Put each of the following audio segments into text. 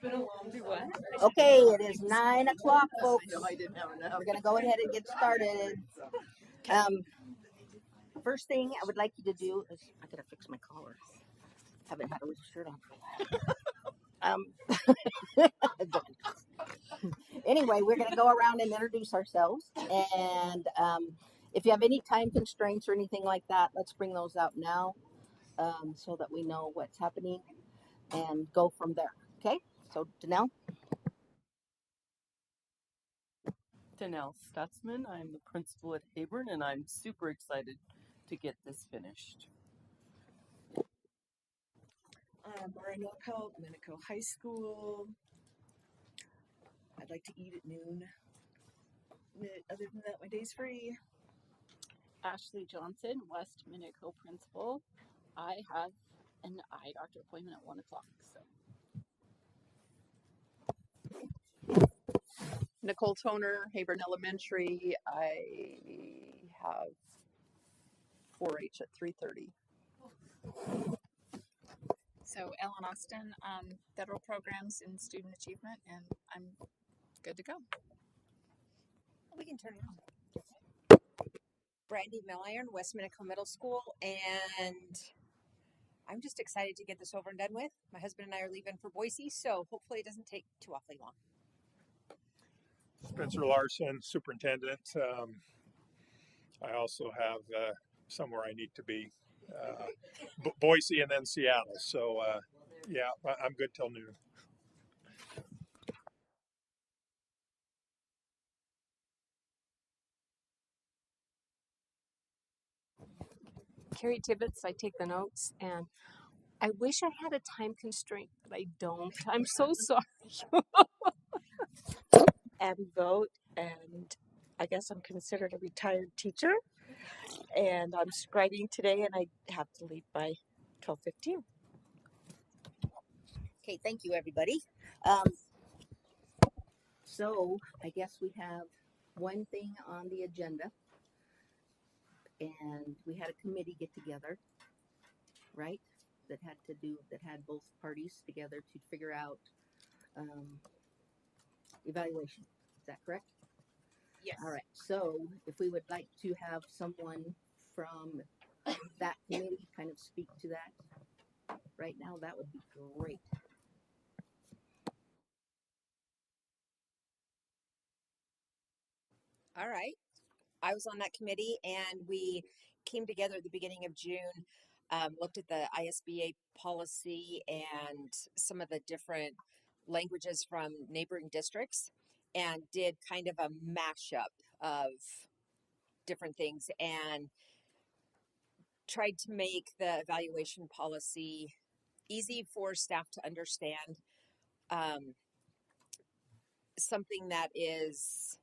Do what? Okay, it is 9 o'clock, folks. We're going to go ahead and get started. First thing I would like you to do is, I got to fix my collar. Haven't had a shirt on. Anyway, we're going to go around and introduce ourselves. And if you have any time constraints or anything like that, let's bring those out now so that we know what's happening and go from there. Okay, so Danelle. Danelle Stutzman. I'm the principal at Hayburn, and I'm super excited to get this finished. Minidoka, Minidoka High School. I'd like to eat at noon. Other than that, my day's free. Ashley Johnson, West Minidoka principal. I have an eye doctor appointment at 1 o'clock. So. Nicole Toner, Hayburn Elementary. I have 4-H at 3:30. So Ellen Austin, federal programs and student achievement, and I'm good to go. We can turn it on. Brandy Milliron, West Minidoka Middle School, and I'm just excited to get this over and done with. My husband and I are leaving for Boise, so hopefully it doesn't take too awfully long. Spencer Larson, superintendent. I also have somewhere I need to be, Boise and then Seattle. So, yeah, I'm good till noon. Carrie Tibbetts, I take the notes, and I wish I had a time constraint, but I don't. I'm so sorry. Abby Vogt, and I guess I'm considered a retired teacher, and I'm scribing today, and I have to leave by 12:15. Okay, thank you, everybody. So I guess we have one thing on the agenda, and we had a committee get together, right? That had both parties together to figure out evaluation. Is that correct? Yes. All right. So if we would like to have someone from that committee kind of speak to that right now, that would be great. All right. I was on that committee, and we came together at the beginning of June, looked at the ISBA policy and some of the different languages from neighboring districts, and did kind of a mashup of different things and tried to make the evaluation policy easy for staff to understand, something that is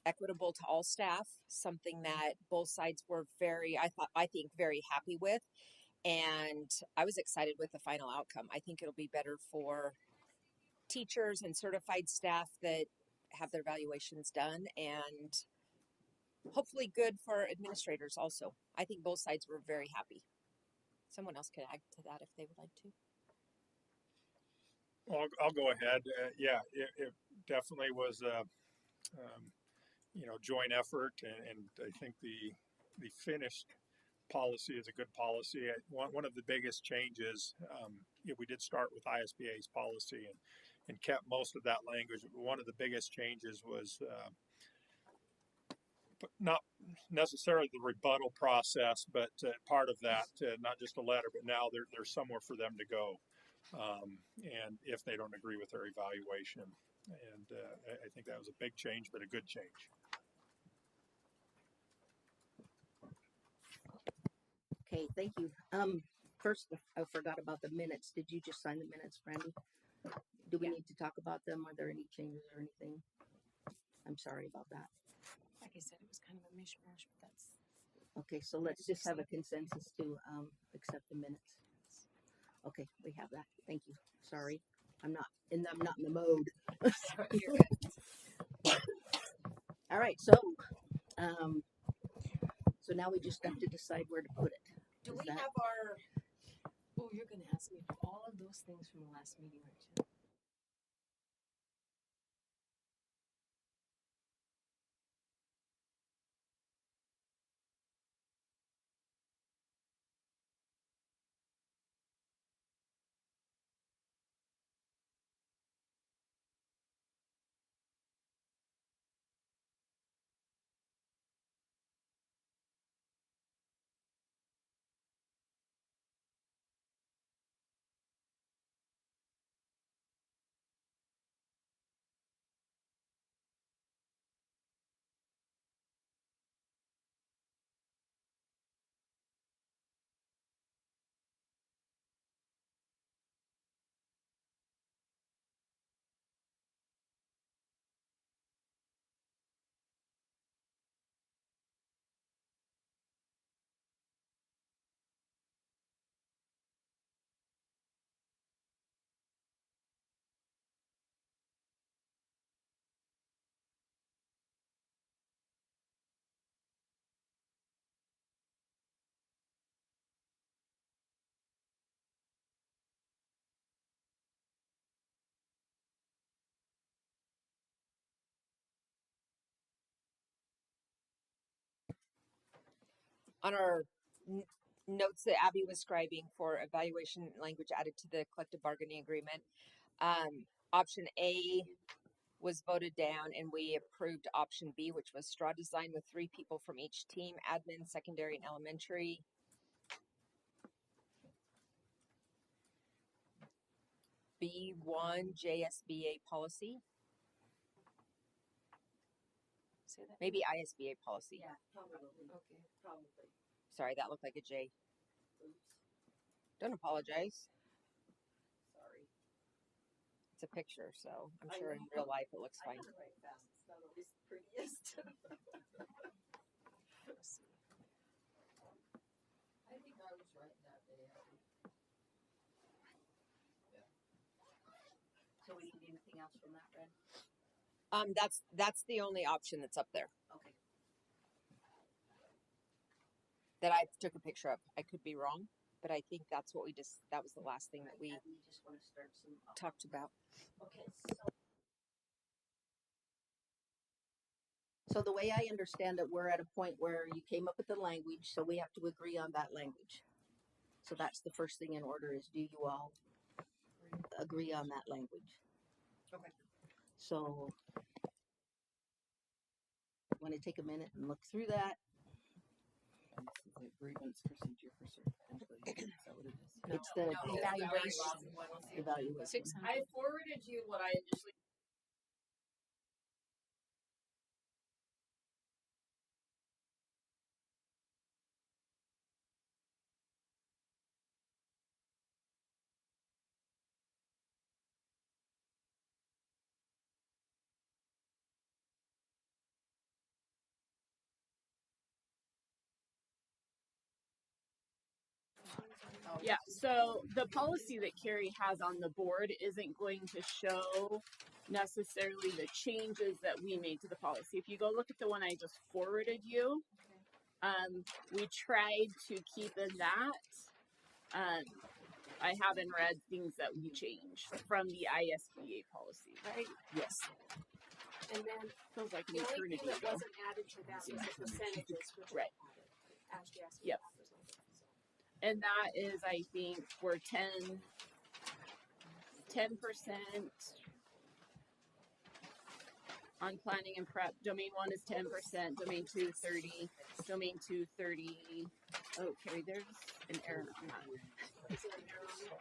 equitable to all staff, something that both sides were I think very happy with, and I was excited with the final outcome. I think it'll be better for teachers and certified staff that have their evaluations done, and hopefully good for administrators also. I think both sides were very happy. Someone else could add to that if they would like to. Well, I'll go ahead. Yeah, it definitely was a joint effort, and I think the finished policy is a good policy. One of the biggest changes, we did start with ISBA's policy and kept most of that language. One of the biggest changes was not necessarily the rebuttal process, but part of that, not just a letter, but now there's somewhere for them to go. And if they don't agree with their evaluation. And I think that was a big change, but a good change. Okay, thank you. First, I forgot about the minutes. Did you just sign the minutes, Brandy? Do we need to talk about them? Are there any changes or anything? I'm sorry about that. Like I said, it was kind of a mishmash, but that's okay. So let's just have a consensus to accept the minutes. Okay, we have that. Thank you. Sorry, I'm not in the mode. You're good. All right, so now we just have to decide where to put it. Do we have our? Oh, you're going to ask me for all of those things from the last meeting, aren't you? On our notes that Abby was scribing for evaluation language added to the collective bargaining agreement, option A was voted down and we approved option B, which was straw design with 3 people from each team, admin, secondary, and elementary. B1 JSBA policy. Say that. Maybe ISBA policy. Yeah, probably. Okay. Probably. Sorry, that looked like a J. Oops. Don't apologize. Sorry. It's a picture, so I'm I sure in know. real life it looks I fine. gotta write fast. It's not always the prettiest. Let's see. I think I was right that day. Yeah. So we need anything else from that, Red? That's the only option that's up there Okay. that I took a picture of. I could be wrong, but I think that's what that was the last thing that we And we just want to start some. talked about. Okay. So the way I understand it, we're at a point where you came up with the language, so we have to agree on that language. So that's the first thing in order is, do you all agree on that language? Okay. So I want to take a minute and look through that. And this is a grievance procedure for certain employees. Is that what it is? It's the Evaluation. evaluation. 600. I forwarded you what I initially. Yeah, so the policy that Carrie has on the board isn't going to show necessarily the changes that we made to the policy. If you go look at the one I just forwarded you, we tried to keep in that. I haven't read things that we changed from the ISBA policy, right? Yes. And then Feels like an the only eternity thing that ago. wasn't added to that was the percentages, which Right. I added. Ashley asked me Yep. about those later, so. And that is, I think, we're 10% on planning and prep. Domain 1 is 10%, domain 2, 30, domain 2, 30. Oh, Carrie, there's an error on that. Is there an error on it?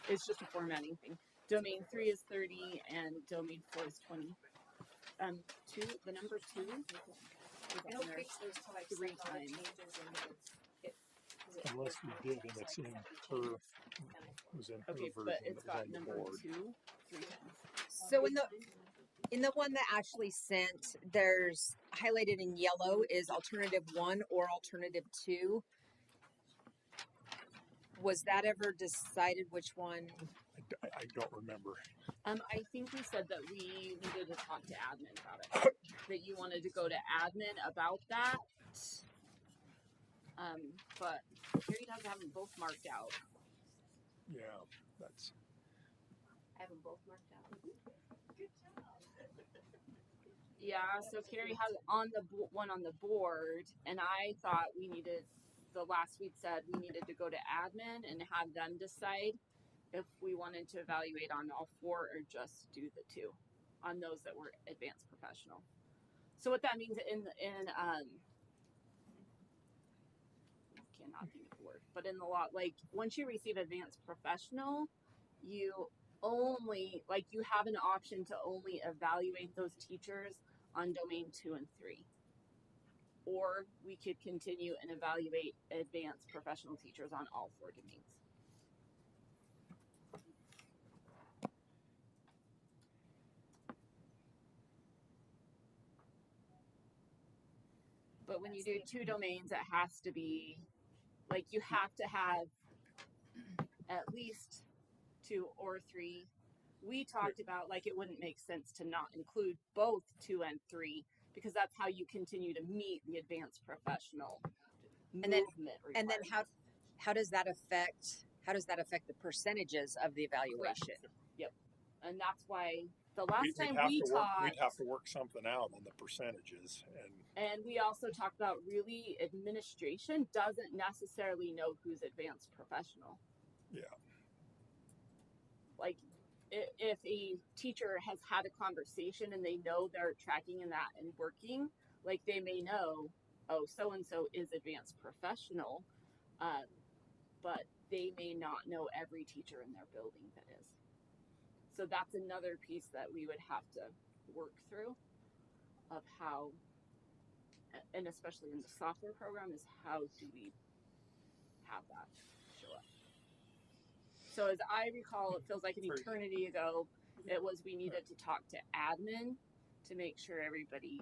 It's just a formatting thing. Domain 3 is 30 and domain 4 is 20. The number 2 I is don't on there fix those till I 3 send all the times. changes and it. Unless we did, and it's in her, was in her Okay, version but that it's was got on the number board. 2 3 times. So in the one that Ashley sent, there's highlighted in yellow is alternative 1 or alternative 2. Was that ever decided which one? I don't remember. I think we said that we needed to talk to admin about it. That you wanted to go to admin about that. But Carrie does have them both marked out. Yeah, that's. I have them both marked out. Good job. Yeah, so Carrie has on the one on the board, and I thought we needed, the last week said we needed to go to admin and have them decide if we wanted to evaluate on all 4 or just do the 2 on those that were advanced professional. So what that means cannot think of the word, but in the law, like once you receive advanced professional, you only, like you have an option to only evaluate those teachers on domain 2 and 3. Or we could continue and evaluate advanced professional teachers on all 4 domains. But when you do 2 domains, it has to be, like you have to have at least 2 or 3. We talked about like it wouldn't make sense to not include both 2 and 3 because that's how you continue to meet the advanced professional movement requirements. And then how does that affect the percentages of the evaluation? Yep. And that's why the last time we we'd talked, have to work something out on the percentages, and we also talked about really administration doesn't necessarily know who's advanced professional. yeah. Like if a teacher has had a conversation and they know they're tracking in that and working, like they may know, oh, so and so is advanced professional, but they may not know every teacher in their building that is. So that's another piece that we would have to work through of how, and especially in the software program, is how do we have that show up. So as I recall, it feels like an eternity ago, it was we needed to talk to admin to make sure everybody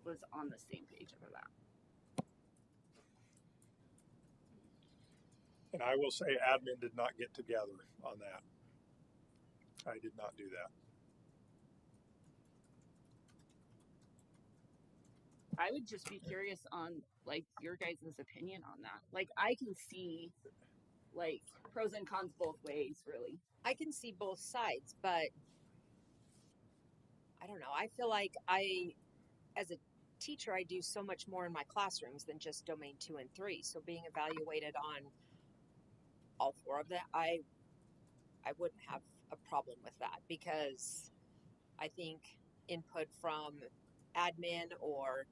was on the same page over that. And I will say admin did not get together on that. I did not do that. I would just be curious on like your guys' opinion on that. Like I can see like pros and cons both ways, really. I can see both sides, but I don't know. I feel like as a teacher, I do so much more in my classrooms than just domain 2 and 3. So being evaluated on all 4 of them, I wouldn't have a problem with that, because I think input from admin, or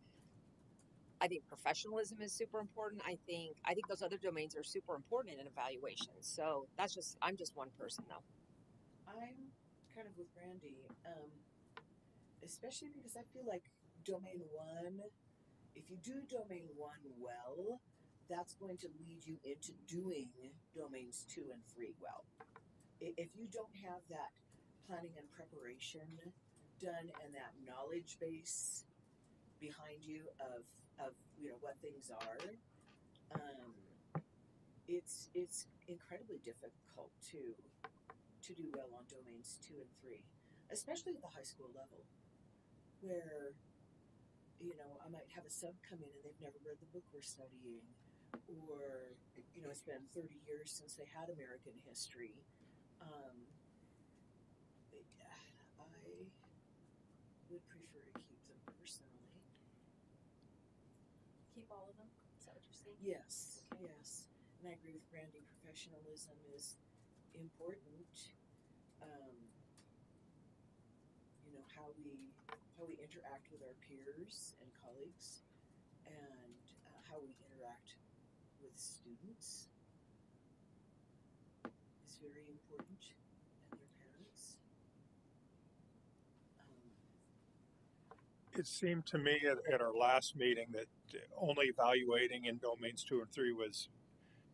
I think professionalism is super important. I think those other domains are super important in an evaluation. So I'm just one person though. I'm kind of with Randy, especially because I feel like domain 1, if you do domain 1 well, that's going to lead you into doing domains 2 and 3 well. If you don't have that planning and preparation done and that knowledge base behind you of what things are, it's incredibly difficult to do well on domains 2 and 3, especially at the high school level, where I might have a sub come in and they've never read the book we're studying, or it's been 30 years since they had American history. I would prefer to keep them personally. Keep all of them? Is that what you're saying? Yes, yes. And I agree with Brandy, professionalism is important. How we interact with our peers and colleagues, and how we interact with students is very important, and their parents. It seemed to me at our last meeting that only evaluating in domains 2 and 3 was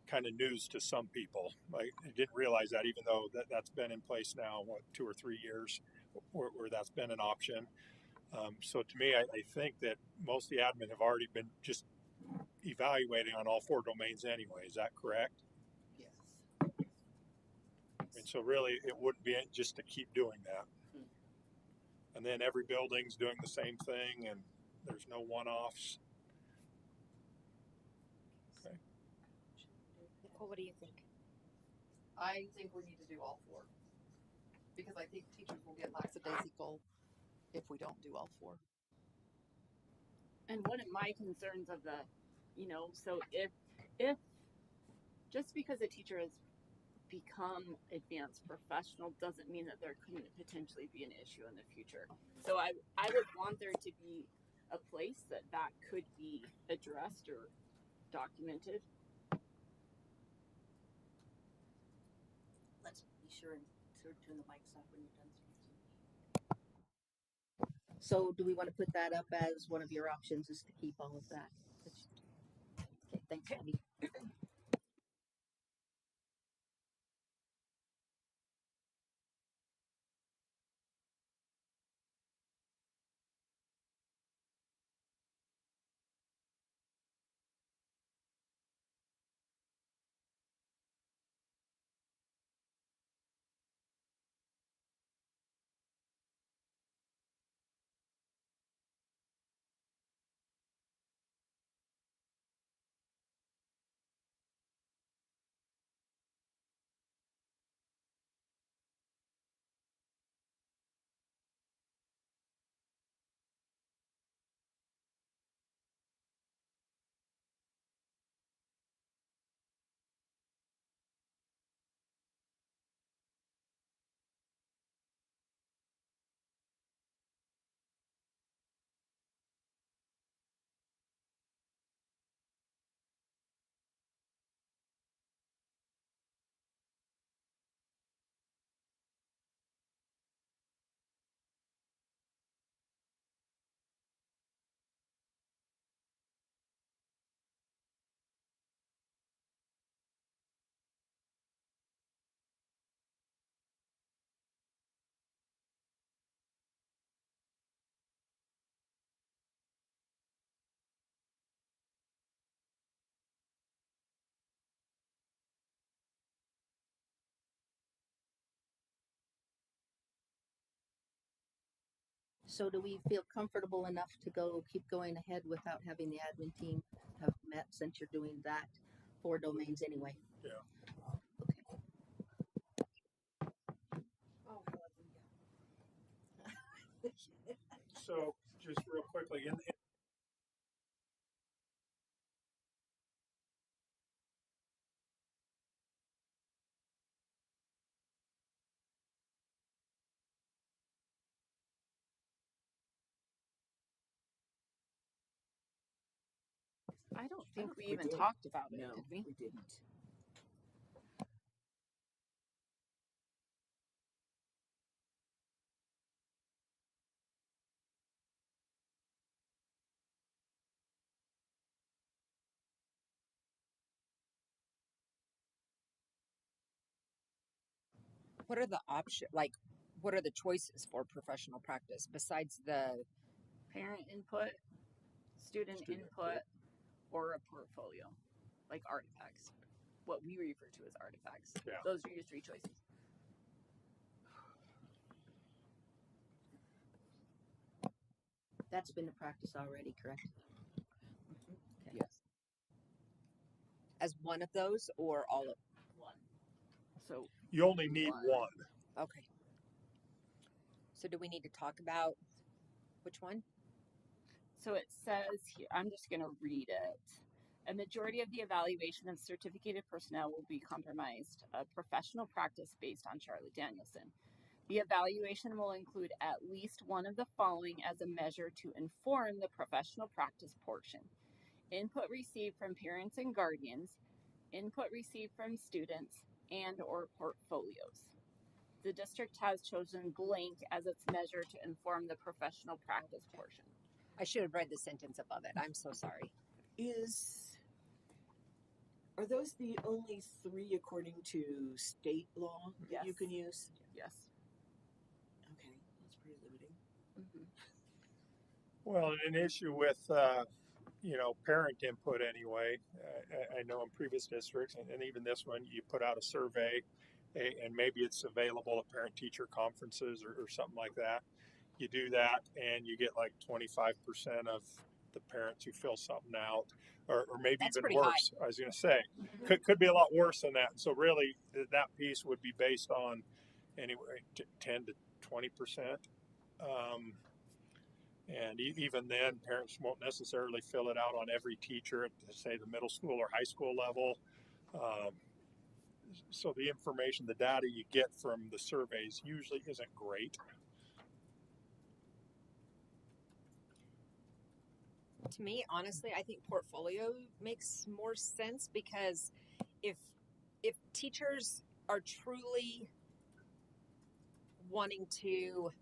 kind of news to some people. Like, I didn't realize that, even though that's been in place now, 2 or 3 years, where that's been an option. So to me, I think that most of the admin have already been just evaluating on all 4 domains anyway. Is that correct? Yes. And so really, it wouldn't be just to keep doing that. And then every building's doing the same thing, and there's no one-offs. Okay. Nicole, what do you think? I think we need to do all 4, because I think teachers will get lackadaisical if we don't do all 4. And one of my concerns of the, so if just because a teacher has become advanced professional doesn't mean that there couldn't potentially be an issue in the future. So I would want there to be a place that could be addressed or documented. Let's be sure and sort of turn the mics off when you're done speaking. So do we want to put that up as one of your options, is to keep all of that? Okay, thanks, Abby. So do we feel comfortable enough to keep going ahead without having the admin team have met, since you're doing that 4 domains anyway? Yeah. Okay. Oh, hallelujah. So just real quickly, I don't think we We even did. talked about it, No, did we? we didn't. What are the options? Like, what are the choices for professional practice besides the? Parent input, student input, or a portfolio, like artifacts. What we refer to as artifacts. Yeah. Those are your 3 choices. That's been the practice already, correct? Mm-hmm. Okay. Yes. As one of those or all of? One. So you only need one. Okay. So do we need to talk about which one? So it says here, I'm just going to read it. A majority of the evaluation of certificated personnel will be compromised, a professional practice based on Charlotte Danielson. The evaluation will include at least one of the following as a measure to inform the professional practice portion. Input received from parents and guardians, input received from students, and or portfolios. The district has chosen blank as its measure to inform the professional practice portion. I should have read the sentence above it. I'm so sorry. Are those the only 3 according to state law that you Yes. can use? Yes. Okay, that's pretty limiting. Mm-hmm. Well, an issue with parent input anyway. I know in previous districts, and even this one, you put out a survey, and maybe it's available at parent-teacher conferences or something like that. You do that, and you get like 25% of the parents who fill something out, or maybe That's even pretty worse. I was going to say, could be a lot worse than that. So really, that piece would be based on anywhere 10 to 20%. And even then, parents won't necessarily fill it out on every teacher at, say, the middle school or high school level. Um, so the information, the data you get from the surveys usually isn't great. To me, honestly, I think portfolio makes more sense because if teachers are truly wanting to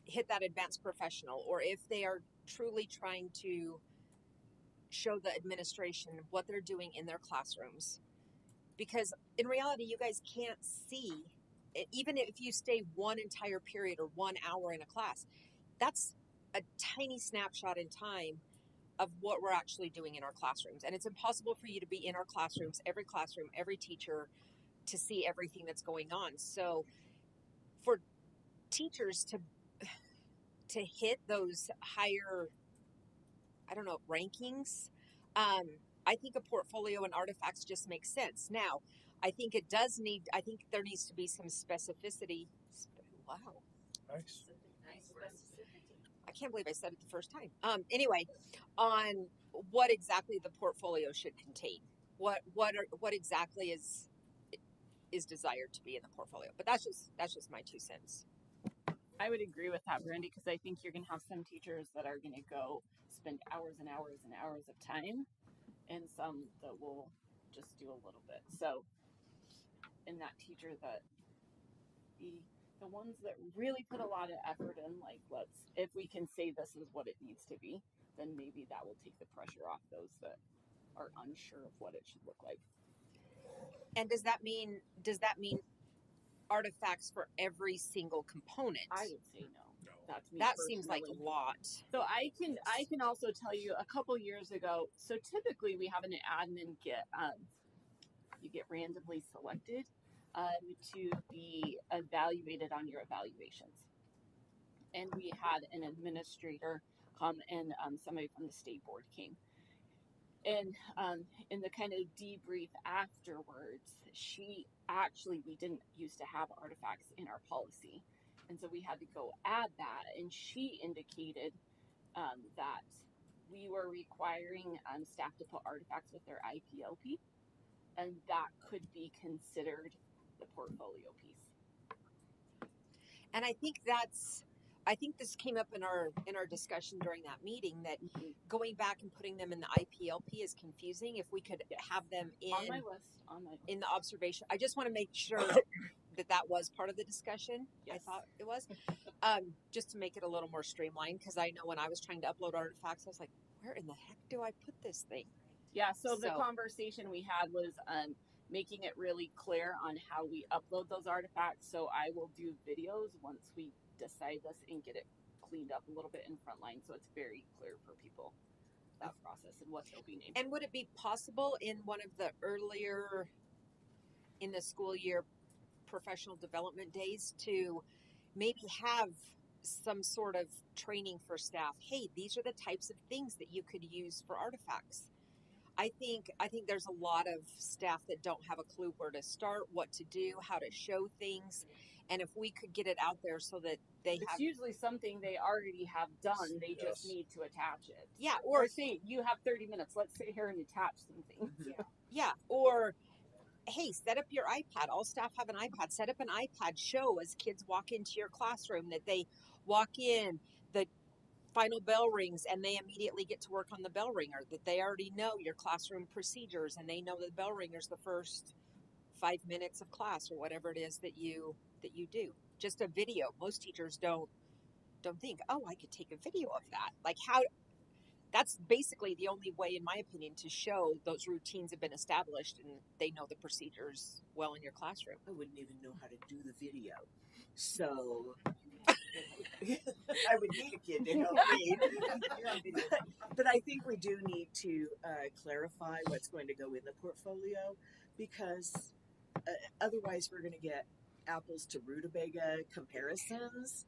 hit that advanced professional, or if they are truly trying to show the administration what they're doing in their classrooms, because in reality, you guys can't see it, even if you stay one entire period or 1 hour in a class, that's a tiny snapshot in time of what we're actually doing in our classrooms. And it's impossible for you to be in our classrooms, every teacher, to see everything that's going on. So for teachers to hit those higher, I don't know, rankings, I think a portfolio and artifacts just makes sense. Now, I think there needs to be some specificity. Wow. Nice. I can't believe I said it the first time. Anyway, on what exactly the portfolio should contain. What exactly is desired to be in the portfolio. But that's just my 2 cents. I would agree with that, Brandy, because I think you're going to have some teachers that are going to go spend hours and hours and hours of time, and some that will just do a little bit. So, in that teacher that the ones that really put a lot of effort in, like, if we can say this is what it needs to be, then maybe that will take the pressure off those that are unsure of what it should look like. And does that mean artifacts for every single component? I would say no. That's me. That seems like a lot. So I can also tell you a couple years ago. So typically we have an admin you get randomly selected to be evaluated on your evaluations. and we had an administrator come, and somebody from the state board came. And in the kind of debrief afterwards, we didn't used to have artifacts in our policy. And so we had to go add that. And she indicated that we were requiring staff to put artifacts with their IPLP, and that could be considered the portfolio piece. And I think this came up in our discussion during that meeting, that going back and putting them in the IPLP is confusing. If we could have them On my list. in the observation, I just want to make sure that was part of the discussion. Yes. I thought it was, just to make it a little more streamlined, because I know when I was trying to upload artifacts, I was like, where in the heck do I put this thing? Yeah, so the conversation we had was making it really clear on how we upload those artifacts. So I will do videos once we decide this and get it cleaned up a little bit in Frontline, so it's very clear for people, that process and what they'll be named. And would it be possible in one of the earlier in the school year professional development days to maybe have some sort of training for staff? Hey, these are the types of things that you could use for artifacts. I think there's a lot of staff that don't have a clue where to start, what to do, how to show things. And if we could get it out there so that it's usually something they already have done. They just need to attach it. Yeah. Or say you have 30 minutes. Let's sit here and attach some things. Yeah. Or, hey, set up your iPad. All staff have an iPad. Set up an iPad show as kids walk into your classroom, that they walk in, the final bell rings, and they immediately get to work on the bell ringer, that they already know your classroom procedures, and they know the bell ringer's the first 5 minutes of class, or whatever it is that you do. Just a video. Most teachers don't think, oh, I could take a video of that. Like, how? That's basically the only way, in my opinion, to show those routines have been established and they know the procedures well in your classroom. I wouldn't even know how to do the video, so I would need a kid to help me. But I think we do need to clarify what's going to go in the portfolio, because otherwise we're going to get apples to rutabaga comparisons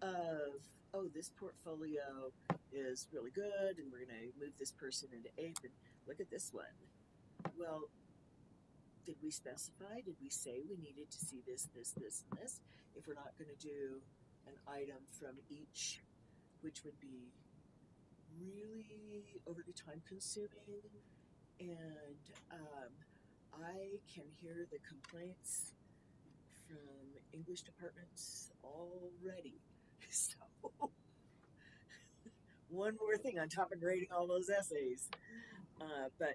of, oh, this portfolio is really good and we're going to move this person into APE, and look at this one. Well, did we specify? Did we say we needed to see this, this, this, and this? If we're not going to do an item from each, which would be really overly time consuming, and I can hear the complaints from English departments already. So one more thing on top of grading all those essays. But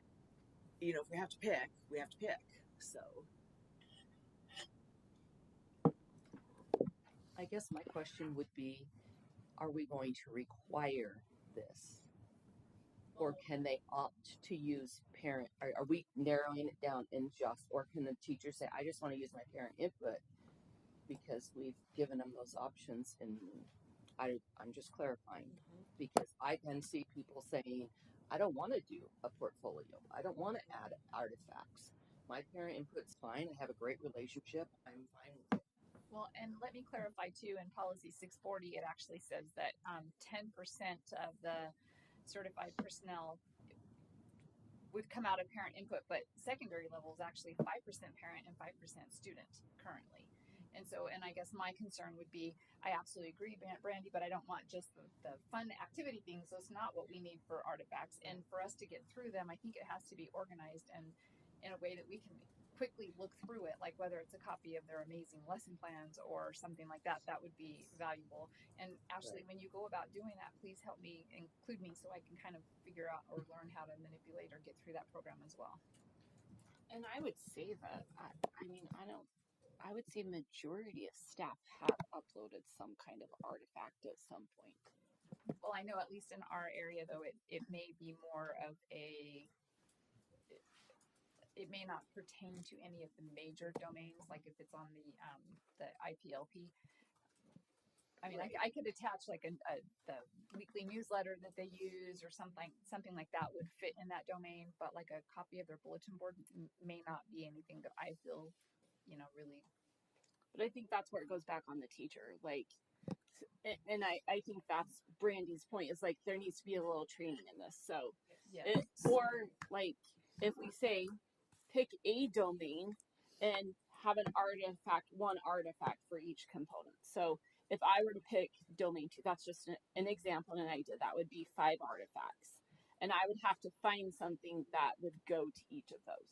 if we have to pick, we have to pick. So I guess my question would be, are we going to require this? Or can they opt to use parent? Are we narrowing it down or can the teacher say, I just want to use my parent input, because we've given them those options? And I'm just clarifying, because I can see people saying, I don't want to do a portfolio. I don't want to add artifacts. My parent input's fine. I have a great relationship. I'm fine with it. Well, and let me clarify too, in policy 640, it actually says that 10% of the certified personnel would come out of parent input, but secondary level is actually 5% parent and 5% student currently. And so, and I guess my concern would be, I absolutely agree, Brandy, but I don't want just the fun activity things. That's not what we need for artifacts. And for us to get through them, I think it has to be organized and in a way that we can quickly look through it, like whether it's a copy of their amazing lesson plans or something like that. That would be valuable. And Ashley, when you go about doing that, please help me, include me, so I can kind of figure out or learn how to manipulate or get through that program as well. And I would say that, I would say majority of staff have uploaded some kind of artifact at some point. Well, I know at least in our area, though, it may be more of it may not pertain to any of the major domains, like if it's on the IPLP. I mean, right. I could attach like the weekly newsletter that they use or something like that would fit in that domain, but like a copy of their bulletin board may not be anything that I feel, really. But I think that's where it goes back on the teacher. Like, And I think that's Brandy's point, is like there needs to be a little training in this. So Yes. or like if we say pick a domain and have one artifact for each component. So if I were to pick domain 2, that's just an example, and I did that would be 5 artifacts, and I would have to find something that would go to each of those.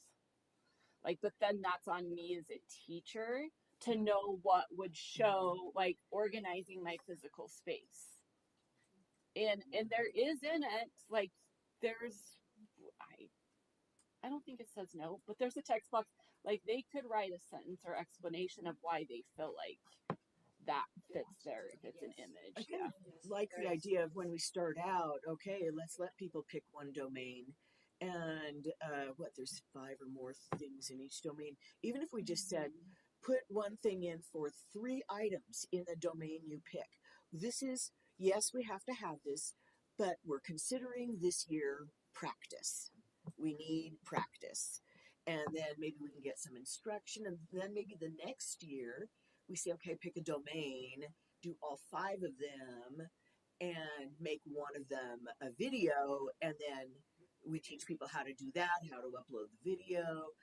Like, but then that's on me as a teacher to know what would show, like organizing my physical space. And there is in it, like there's I don't think it says no, but there's a text box. Like they could write a sentence or explanation of why they feel like that fits there if it's an image. I kind of like the idea of when we start out, okay, let's let people pick one domain. And there's 5 or more things in each domain. Even if we just said, put one thing in for 3 items in the domain you pick. This is, yes, we have to have this, but we're considering this year practice. We need practice. And then maybe we can get some instruction. And then maybe the next year we say, okay, pick a domain, do all 5 of them, and make one of them a video. And then we teach people how to do that, how to upload the video.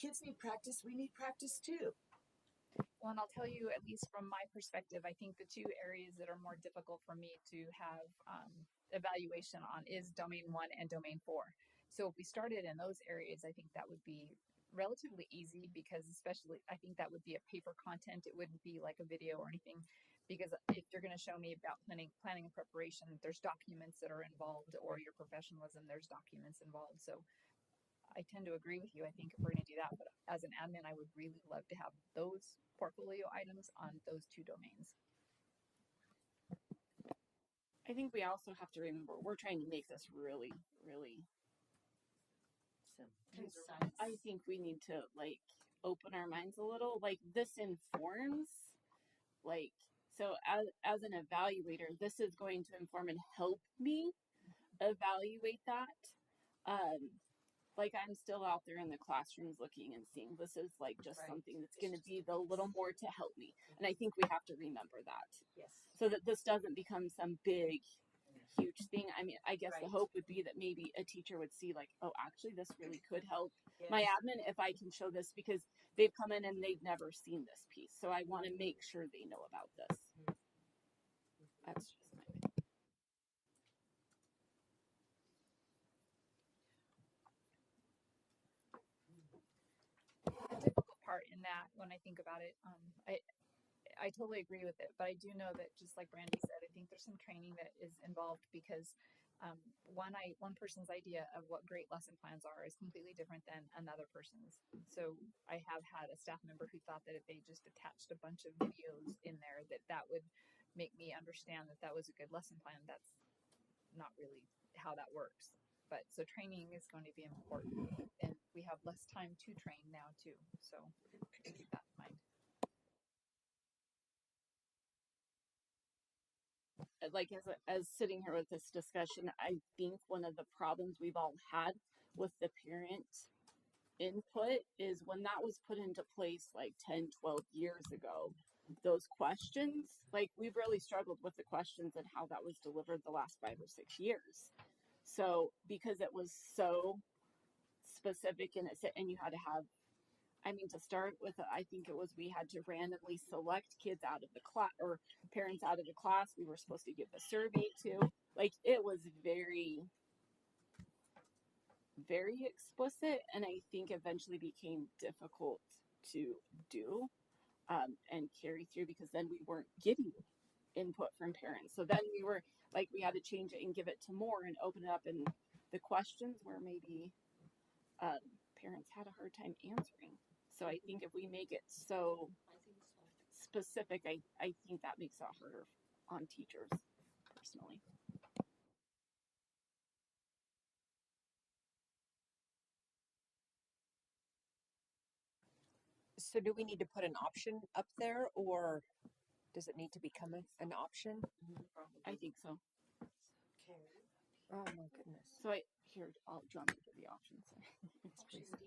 Kids need practice. We need practice too. Well, and I'll tell you, at least from my perspective, I think the 2 areas that are more difficult for me to have evaluation on is domain 1 and domain 4. So if we started in those areas, I think that would be relatively easy, because especially I think that would be a paper content. It wouldn't be like a video or anything, because if you're going to show me about planning and preparation, there's documents that are involved, or your professionalism, there's documents involved. So I tend to agree with you. I think if we're going to do that, but as an admin, I would really love to have those portfolio items on those 2 domains. I think we also have to remember we're trying to make this really, really Concise. I think we need to like open our minds a little. Like this informs, like, so as an evaluator, this is going to inform and help me evaluate that. Like I'm still out there in the classrooms looking and seeing this is like just something that's going to be the little more to help me. And I think we have to remember that. Yes. So that this doesn't become some big, huge thing. I mean, I guess the hope would be that maybe a teacher would see like, oh, actually this really could help my admin if I can show this, because they've come in and they've never seen this piece. So I want to make sure they know about this. That's just my opinion. The difficult part in that, when I think about it, I totally agree with it, but I do know that, just like Brandy said, I think there's some training that is involved, because one person's idea of what great lesson plans are is completely different than another person's. So I have had a staff member who thought that if they just attached a bunch of videos in there, that would make me understand that was a good lesson plan. That's not really how that works. But so training is going to be important, and we have less time to train now too. So keep that in mind. Like as sitting here with this discussion, I think one of the problems we've all had with the parent input is when that was put into place like 10, 12 years ago, those questions, like we've really struggled with the questions and how that was delivered the last 5 or 6 years. So because it was so specific and you had to have, I mean, to start with, I think it was, we had to randomly select kids out of the class or parents out of the class we were supposed to give the survey to. Like it was very, very explicit, and I think eventually became difficult to do and carry through, because then we weren't getting input from parents. So then we were like, we had to change it and give it to more and open it up, and the questions where maybe parents had a hard time answering. So I think if we make it so specific, I think that makes it harder on teachers personally. So do we need to put an option up there, or does it need to become an option? I think so. Oh my goodness. So Here, do you want me to give the options?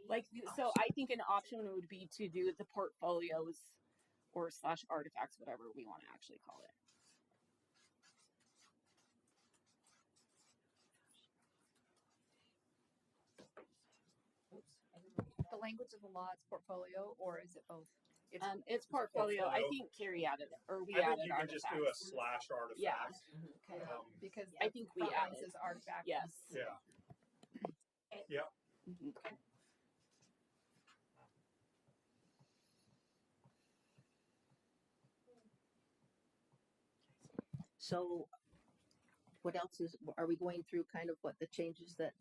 Like, so I think an option would be to do the portfolios or / artifacts, whatever we want to actually call it. The language of the law is portfolio, or is it both? It's portfolio. I think Carrie added it, or we I added think you can just do a artifacts. / artifact. Yeah. Okay. Because I think we front line added. says artifact. Yes. Yeah. Yeah. Mhm. So what else are we going through kind of what the changes that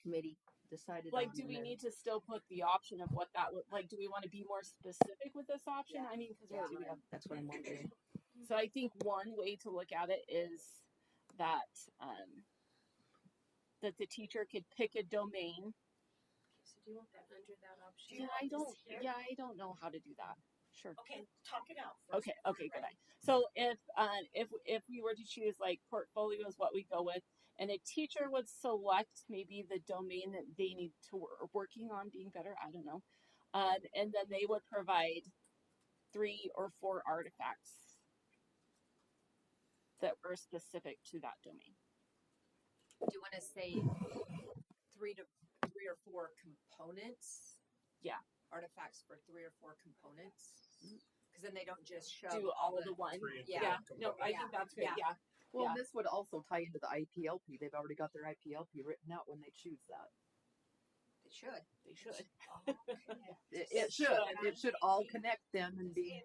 committee decided Like, on? do and we then- need to still put the option of what that would, like, do we want to be more specific with this option? I mean, because we have. That's what I'm wondering. So I think one way to look at it is that that the teacher could pick a domain. So do you want that under that option? Yeah, I don't know how to do that. Sure. Okay, talk it out. First. Okay, good. So if we were to choose like portfolio is what we go with, and a teacher would select maybe the domain that they need to working on being better. I don't know, and then they would provide 3 or 4 artifacts that were specific to that domain. Do you want to say 3 or 4 components? Yeah. Artifacts for 3 or 4 components? Because then they don't just show Do all the one. Yeah. No, I think that's good. Yeah. Well, Yeah. this would also tie into the IPLP. They've already got their IPLP written out when they choose that. They should. They should. It should. It should all connect them and be.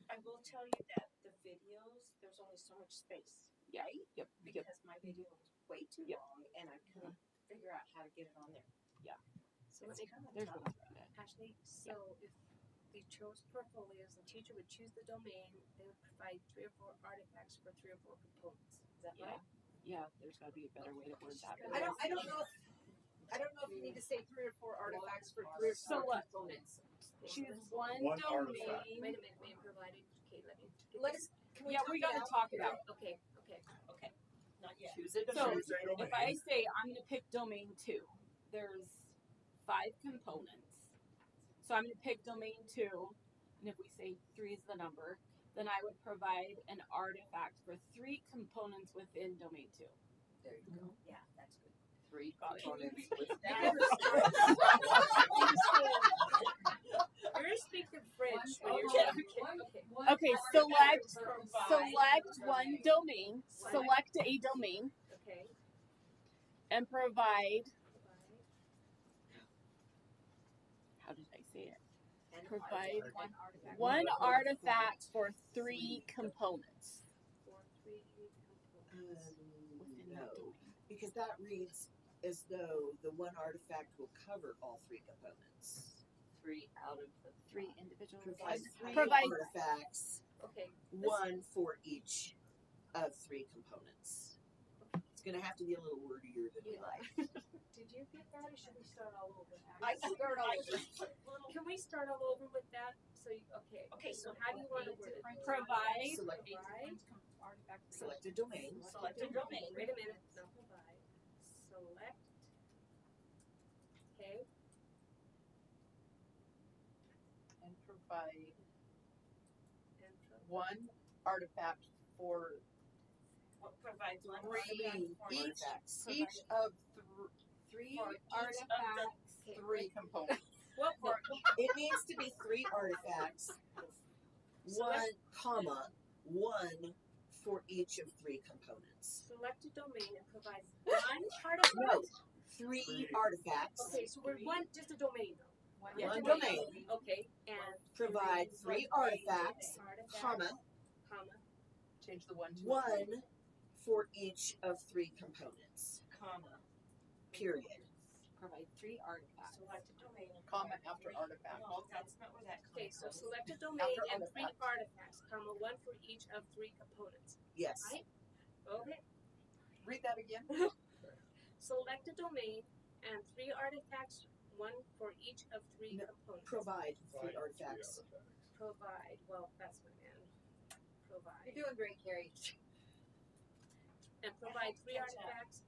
I will tell you that the videos, there's only so much space. Yeah. Right? Yep. Because my video was way too Yep. long and I couldn't figure out how to get it on there. Yeah. So it's kind of There's tough. one for that. Ashley, so if we chose portfolios, the teacher would choose the domain, they would provide 3 or 4 artifacts for 3 or 4 components. Is that Yeah. right? Yeah. There's got to be a better way to word that. I don't know if you need to say 3 or 4 artifacts for 3 or 4 components. Choose one One domain. artifact. Wait a minute, being provided. Okay, let me. get Let this. us. Can we Yeah, talk we it got to out? talk it out. Okay. Not yet. Choose a So Choose a domain. if I say I'm going to pick domain 2, there's 5 components. So I'm going to pick domain 2, and if we say 3 is the number, then I would provide an artifact for 3 components within domain 2. There you go. Yeah, that's good. 3 Got it. components with You're speaking French when you're Okay. Okay, select one domain, select a domain, Okay. and provide, how did I say it? And Provide One artifact. one artifact for 3 components for 3 components. within No, that domain. because that reads as though the one artifact will cover all 3 components. 3 out of the 3 individual Provide 3 Provide- artifacts, Okay. one for each of 3 components. It's going to have to be a little wordier than we like. Did you get that, or should we start all over? I start all over. Can we start all over with that? So okay. So how do you want to word it? Provide Select, Provide. Artifact. select a domain. Select a domain. Wait a minute. Not provide. Select. Okay. and provide And one artifact for provides one 3 each artifacts. each of 3 for each artifacts. of the 3 components. What for? It needs to be 3 artifacts, one for each of 3 components. Select a domain and provide one artifact. No, 3 artifacts. Okay, so we're just a domain though. One domain. Okay, and Provide 3 artifacts, comma, Change the 1 to a 1 for each of 3 components. comma. Period. Provide 3 artifacts. Select a domain. comma after artifact. No, that's not where that comes. Okay, so select a domain and 3 artifacts, comma, 1 for each of 3 components. Yes. Right? Okay. Read that again. Select a domain and 3 artifacts, 1 for each of 3 No, components. Provide 3 Provide 3 artifacts. Provide. Well, that's my man. Provide. You're doing great, Carrie. And provide 3 artifacts,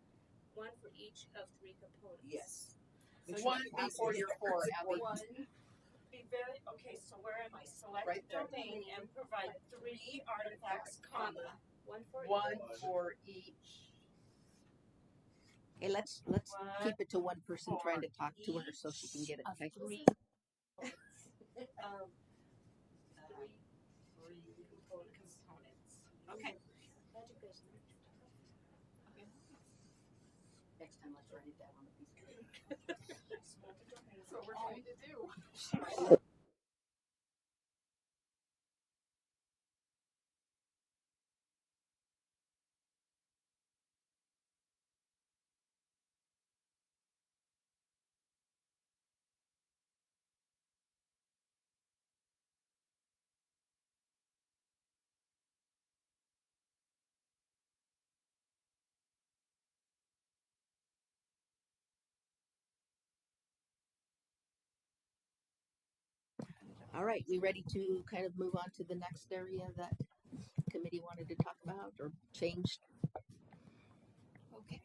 one for each of 3 components. Yes. So one before your 4, Abby. One. Be very okay. So where am I? Select Right there. domain and provide 3 artifacts, comma. One for One each. for each. Okay, let's keep it to one person trying to talk to her so she can get it. Of Okay. 3 of 3 components. Okay. Education. Next time, let's write it down on a piece of paper. That's what we're trying to do. All right, we ready to kind of move on to the next area that committee wanted to talk about or changed? Okay.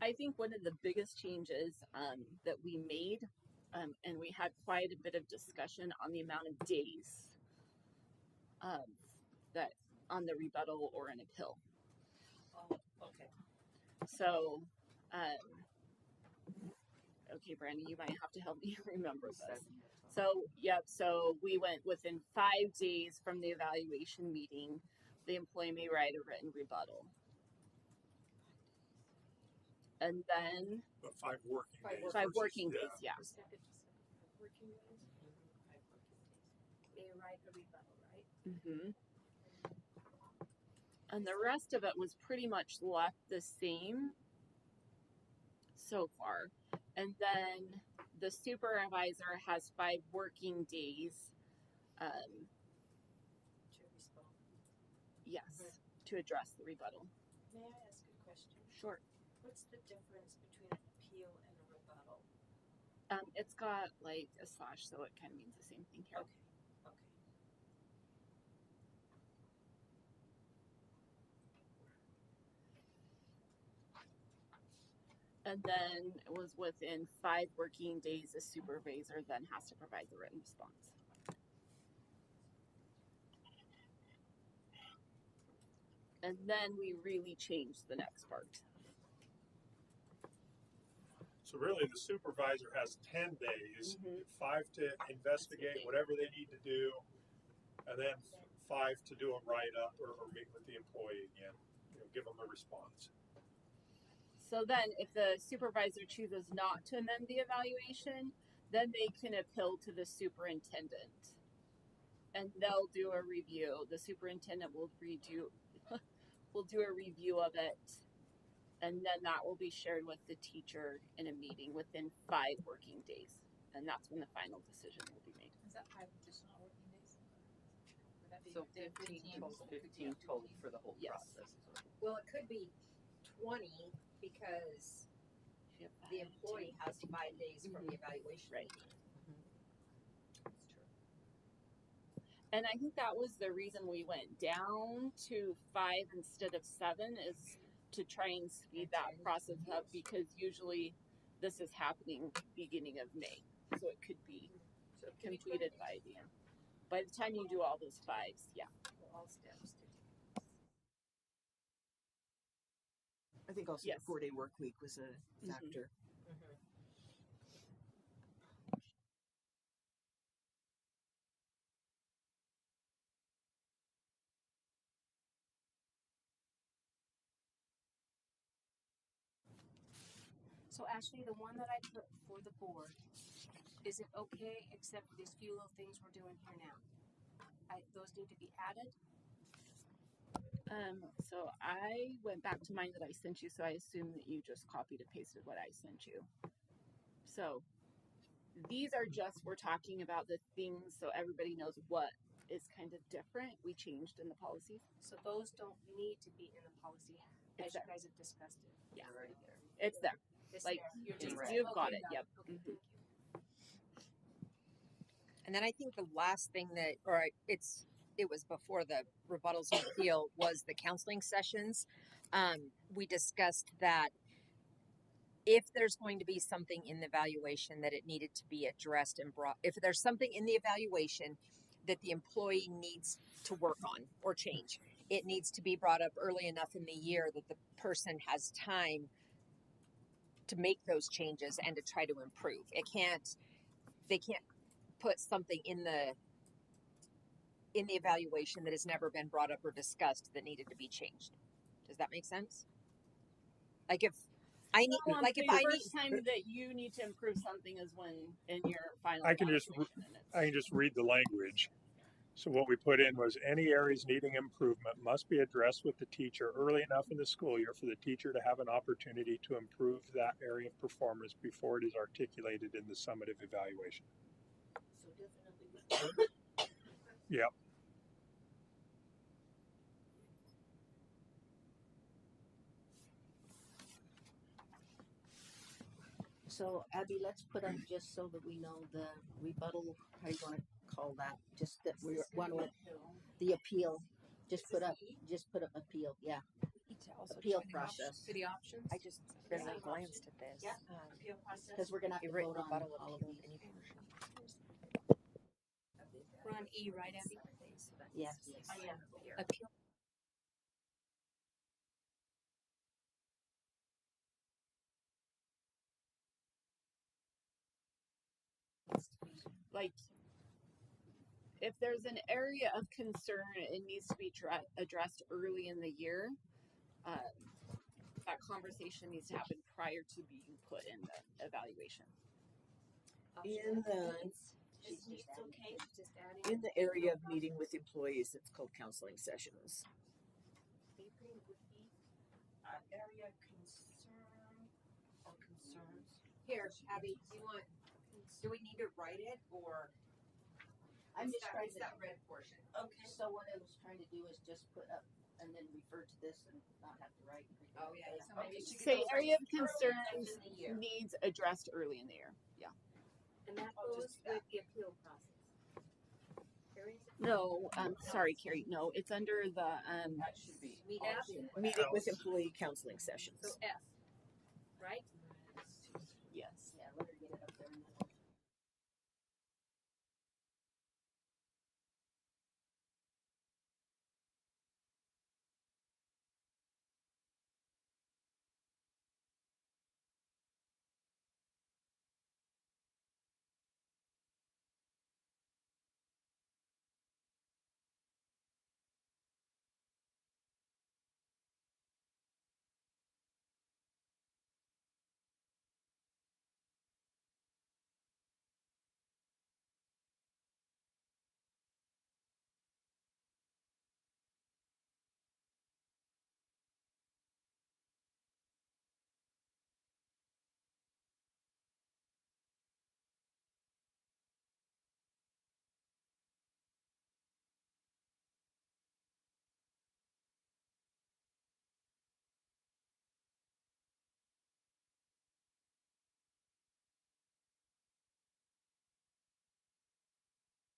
I think one of the biggest changes that we made, and we had quite a bit of discussion on the amount of days that on the rebuttal or an appeal. Oh, okay. So, okay, Brandy, you might have to help me remember this. So, yep, so we went within 5 days from the evaluation meeting, the employee may write a written rebuttal. And then But 5 working days. 5 versus- working days, yeah. Working days. They write a rebuttal, right? Mm-hmm. And the rest of it was pretty much left the same so far. And then the supervisor has 5 working days. To respond. Yes, to address the rebuttal. May I ask a question? Sure. What's the difference between an appeal and a rebuttal? It's got like a slash, so it kind of means the same thing here. Okay. Okay. And then it was within 5 working days, the supervisor then has to provide the written response. And then we really changed the next part. So really, the supervisor has 10 days, Mhm. 5 to investigate whatever they need to do, and then 5 to do a write-up or meet with the employee again, give them a response. So then if the supervisor chooses not to amend the evaluation, then they can appeal to the superintendent. And they'll do a review. The superintendent will do a review of it. And then that will be shared with the teacher in a meeting within 5 working days. And that's when the final decision will be made. Is that 5 additional working days? Would that be So 15 total for the whole Yes. process. Well, it could be 20 because the employee has 5 days from the evaluation. Right. That's true. And I think that was the reason we went down to 5 instead of 7 is to try and speed that process up because usually this is happening beginning of May. So it could be completed by the end. By the time you do all those 5s, yeah. all steps? I think also Yes. the 4-day work week was a factor. So Ashley, the one that I put for the board, is it okay except for these few little things we're doing here now? Those need to be added. So I went back to mine that I sent you, so I assume that you just copied and pasted what I sent you. So these are just, we're talking about the things so everybody knows what is kind of different. We changed in the policy. So those don't need to be in the policy as It's you there. guys have discussed it. Yeah, Already there. it's there. It's Like, there. You're just you've got okay, it. Yep. Okay, Mhm. thank you. And then I think the last thing that, or it's it was before the rebuttals and appeal, was the counseling sessions. We discussed that if there's going to be something in the evaluation that it needed to be addressed and brought, if there's something in the evaluation that the employee needs to work on or change, it needs to be brought up early enough in the year that the person has time to make those changes and to try to improve. They can't put something in the evaluation that has never been brought up or discussed that needed to be changed. Does that make sense? Like if I need, Well, like if the I need, first time that you need to improve something is when in your final I can just evaluation, and it's, I can just read the language. So what we put in was any areas needing improvement must be addressed with the teacher early enough in the school year for the teacher to have an opportunity to improve that area of performance before it is articulated in the summative evaluation. So definitely. Yep. So Abby, let's put up just so that we know the rebuttal. How you want to call that? Just that we want to the appeal. Just put up appeal. Yeah, appeal process. City options. I just barely glanced at this. Yeah. Because we're gonna have to vote on Rebuttal, all of appeal, these. any portion. We're on E, right, Abby? Yes. Appeal. like if there's an area of concern, it needs to be addressed early in the year. That conversation needs to happen prior to being put in the evaluation. In the Okay, just adding. in the area of meeting with employees, it's called counseling sessions. Apron would be Area concern or concerns. Here, Abby, do we need to write it or? I'm just trying to. that red portion. okay. So what I was trying to do is just put up and then refer to this and not have to write. Oh yeah. So maybe she could Say go area of Early concerns in the year. needs addressed early in the year. Yeah. And that I'll goes just do that. with the appeal process. Areas of No, sorry, Carrie. No, it's under the That should be. F, Meeting with employee counseling sessions. so F, right? yes. Yeah, let her get it up there. And then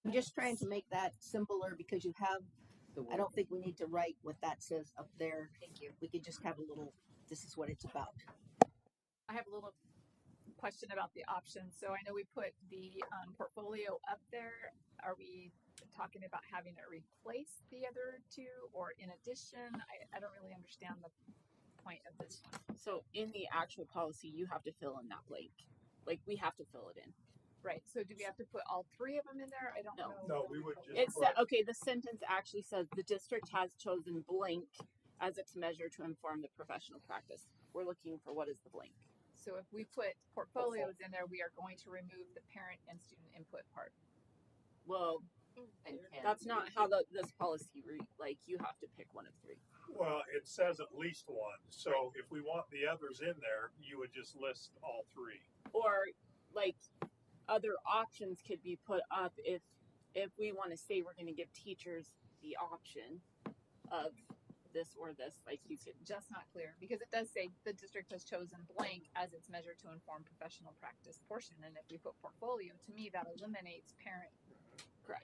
I'm just trying to make that simpler because you have. I don't think we need to write what that says up there. Thank you. We could just have a little. This is what it's about. I have a little question about the options. So I know we put the portfolio up there. Are we talking about having it replace the other two or in addition? I don't really understand the point of this one. So in the actual policy, you have to fill in that blank. Like we have to fill it in. Right. So do we have to put all three of them in there? I don't No. know. No, we would just It's okay. The sentence actually says the district has chosen blank as its measure to inform the professional practice. We're looking for what is the blank. So if we put portfolios in there, we are going to remove the parent and student input part. Well, And can that's not how this policy reads. Like you have to pick one of three. Well, it says at least one. So if we want the others in there, you would just list all three. Or like other options could be put up if we want to say we're going to give teachers the option of this or this, like you could Just not clear because it does say the district has chosen blank as its measure to inform professional practice portion. And if we put portfolio, to me that eliminates parent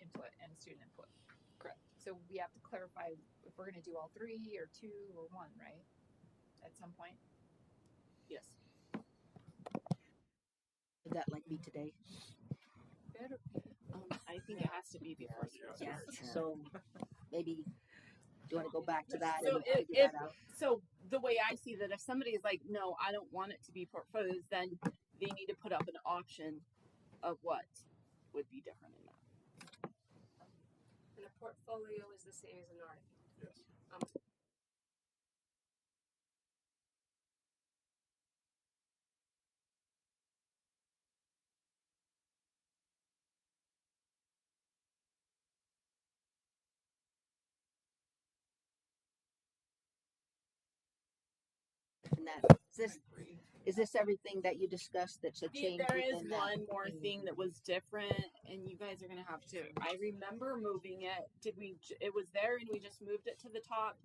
input and student input. correct. So we have to clarify if we're going to do all three or two or one, right? At some point. Yes. Would that like be today? Better. I think it has to be before. Yeah. So maybe, do you want to go back to that So and if, figure that out? so the way I see that, if somebody is like, no, I don't want it to be portfolios, then they need to put up an option of what would be different in that. And a portfolio is the same as an artifact. Yes. And that is this everything that you discussed that's a change? There is within that? one more thing that was different, and you guys are gonna have to. I remember moving it. Did we? It was there, and we just moved it to the top.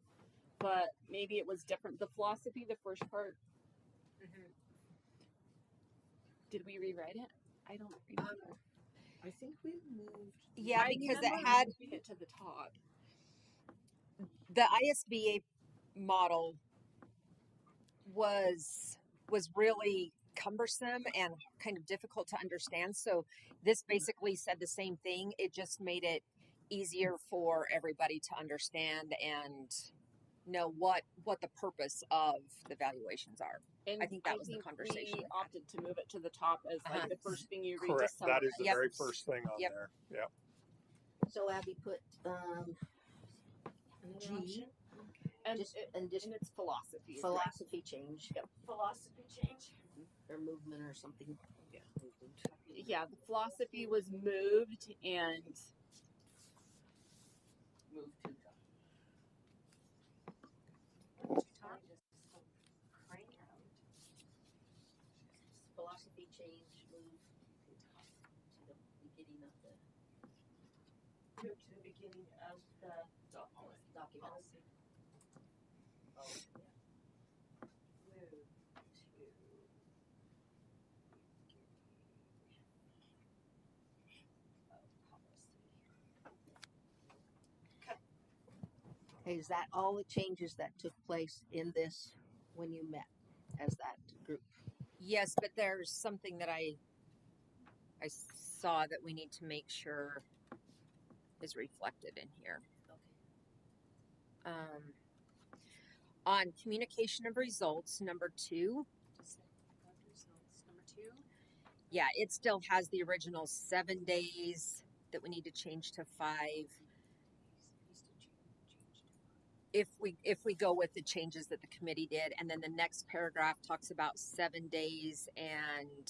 But maybe it was different. The philosophy, the first part. Did we rewrite it? I don't remember. I think we moved. Yeah, I because it remember had moving it to the top. the ISBA model was really cumbersome and kind of difficult to understand. So this basically said the same thing. It just made it easier for everybody to understand and know what the purpose of the valuations are. And I think that was the conversation we we had. opted to move it to the top as like Uh-huh. the first thing you read. Correct. To That is the Yep. very first thing on Yep. there. Yep. So Abby put Another G option? and just it, and just and it's philosophy. philosophy change Philosophy change. or movement or something. Yeah, the philosophy was moved and Move to top. Philosophy change move to the beginning of the Move to the beginning of the document. policy. Oh, yeah. Move to Hey, is that all the changes that took place in this when you met as that group? Yes, but there's something that I saw that we need to make sure is reflected in here. Okay. On communication of results, number 2. Results. Number 2. Yeah, it still has the original 7 days that we need to change to 5. If we go with the changes that the committee did, and then the next paragraph talks about 7 days, and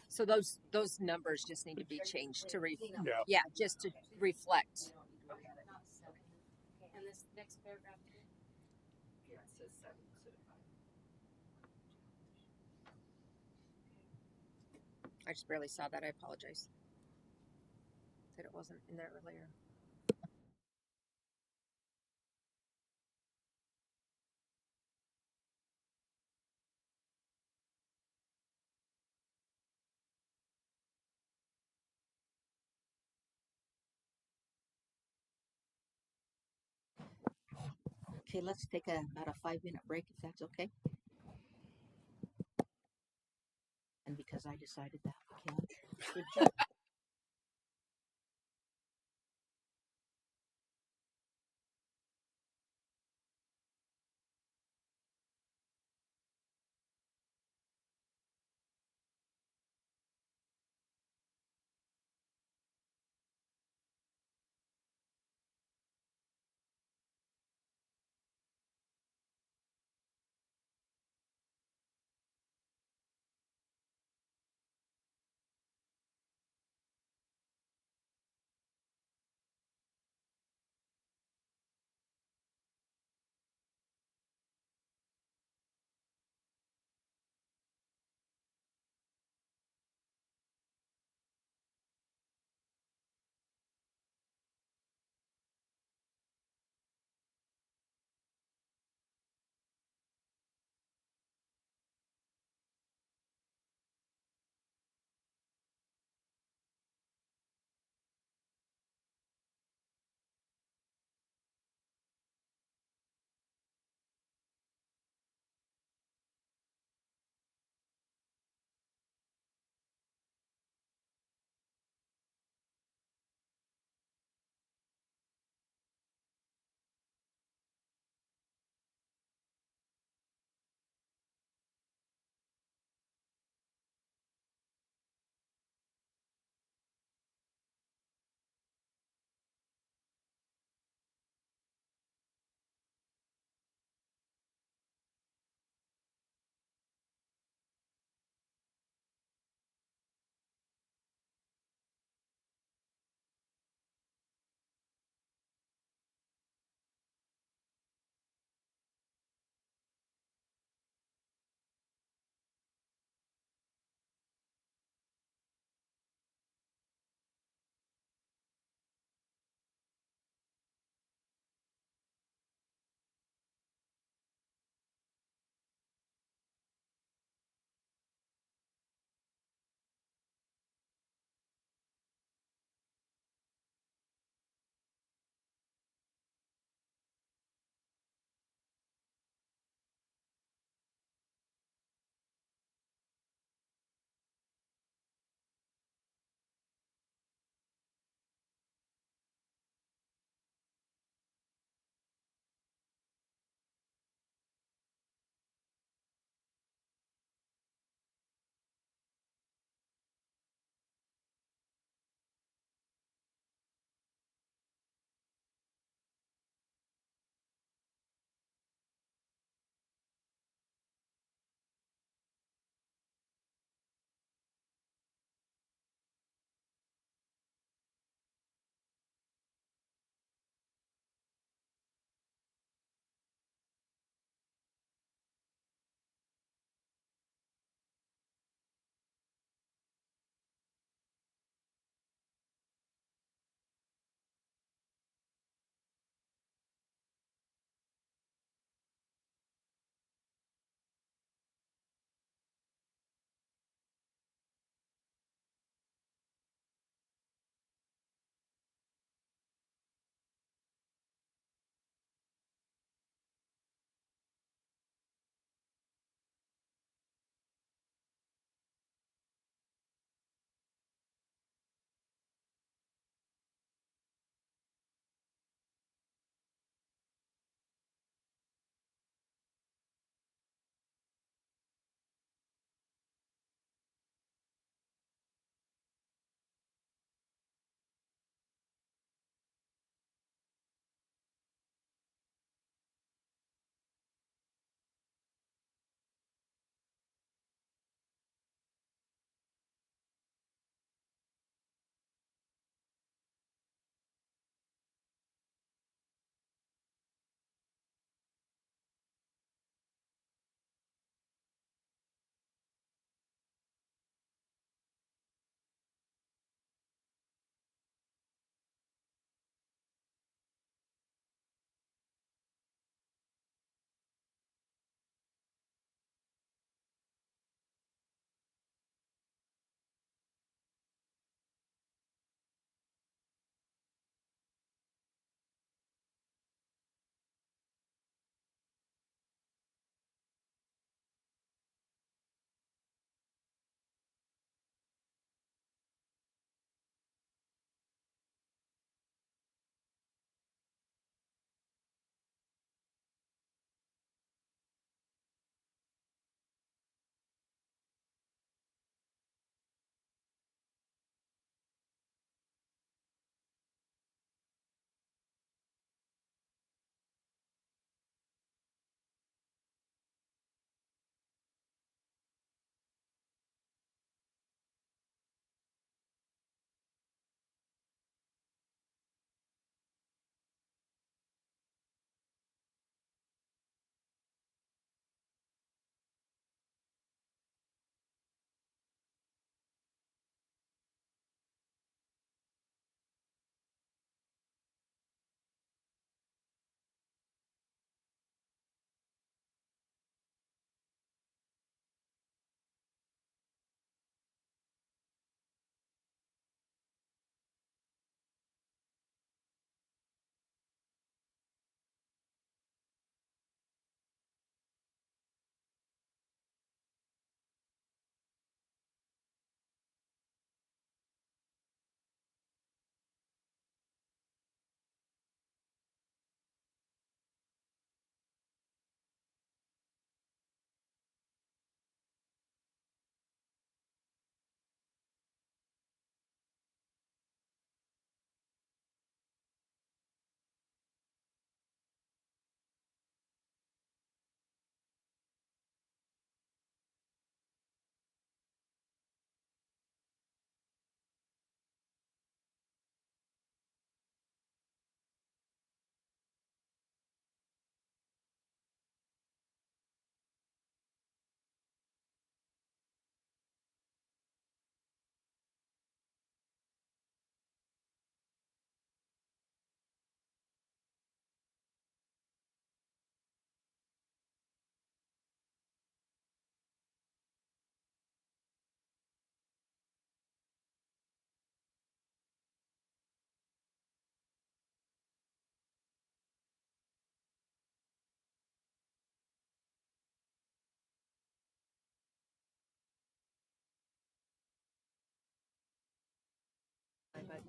so those numbers just need to be changed to just to reflect. Not 7. Okay. And this next paragraph too? yeah, it says 7 instead of 5. I just barely saw that. I apologize that it wasn't in there earlier. Okay, let's take about a 5-minute break if that's okay. And because I decided that we can.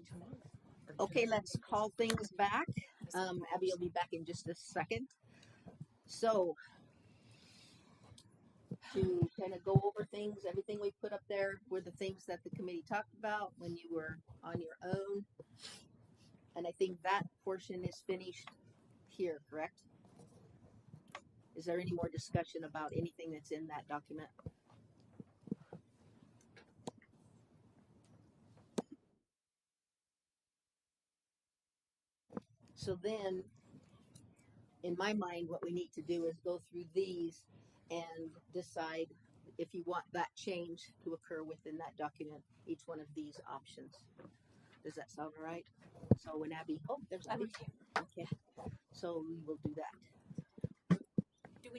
tomorrow. Okay, let's call things back. Abby will be back in just a second. So, to kind of go over things, everything we put up there were the things that the committee talked about when you were on your own. And I think that portion is finished here, correct? Is there any more discussion about anything that's in that document? So then, in my mind, what we need to do is go through these and decide if you want that change to occur within that document, each one of these options. Does that sound all right? So when Abby, oh, there's Abby. Okay, so we will do that. Do we?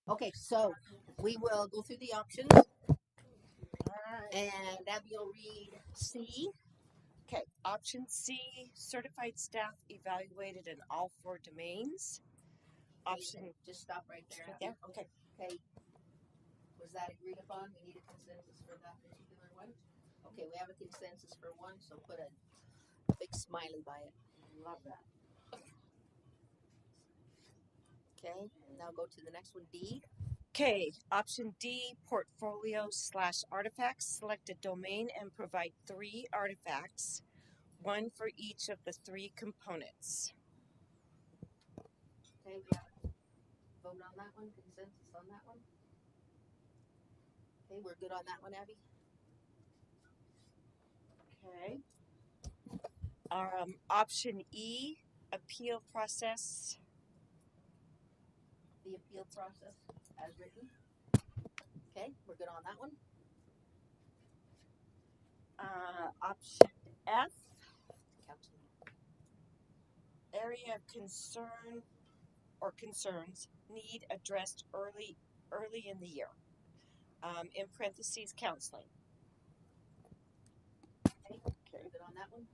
Okay, so we will go through the options and Abby will read C. Okay, option C, certified staff evaluated in all 4 domains. Option, Just stop right there. right Abby. there, okay. Okay. Was that agreed upon? We need a consensus for that particular one? Okay, we have a consensus for one, so put a big smiley by it. Love that. Okay, now go to the next one, D. Okay, option D, portfolio/artifacts. Select a domain and provide 3 artifacts, 1 for each of the 3 components. Okay, we have a vote on that one, consensus on that one. Okay, we're good on that one, Abby? Okay. Option E, appeal process. The appeal process as written. Okay, we're good on that one. Option F, Counseling. area of concern or concerns need addressed early in the year. In parentheses, counseling. Okay, we're good on that one.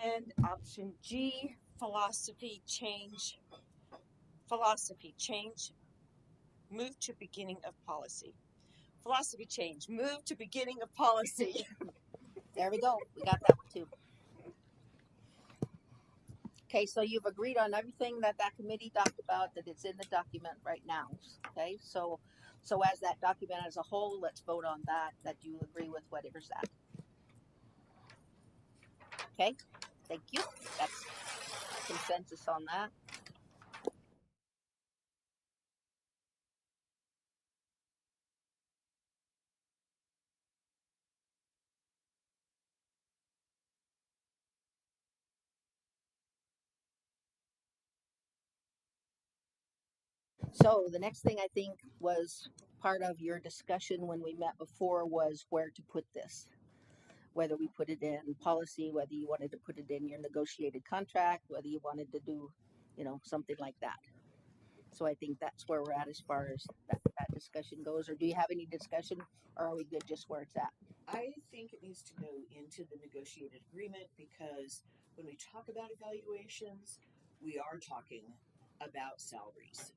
And option G, philosophy change, move to beginning of policy. Philosophy change, move to beginning of policy. There we go. We got that one too. Okay, so you've agreed on everything that committee talked about, that it's in the document right now. Okay, so as that document as a whole, let's vote on that you agree with whatever's that. Okay, thank you. That's consensus on that. So the next thing I think was part of your discussion when we met before was where to put this. Whether we put it in policy, whether you wanted to put it in your negotiated contract, whether you wanted to do, something like that. So I think that's where we're at as far as that discussion goes. Or do you have any discussion, or are we good just where it's at? I think it needs to go into the negotiated agreement because when we talk about evaluations, we are talking about salaries,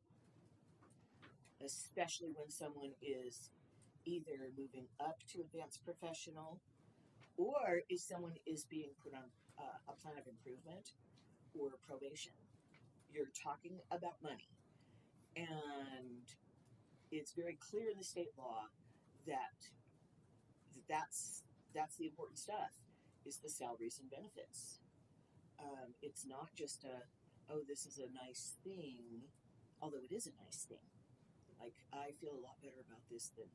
especially when someone is either moving up to advanced professional or if someone is being put on a plan of improvement or probation. You're talking about money. And it's very clear in the state law that that's the important stuff is the salaries and benefits. It's not just this is a nice thing, although it is a nice thing. Like, I feel a lot better about this than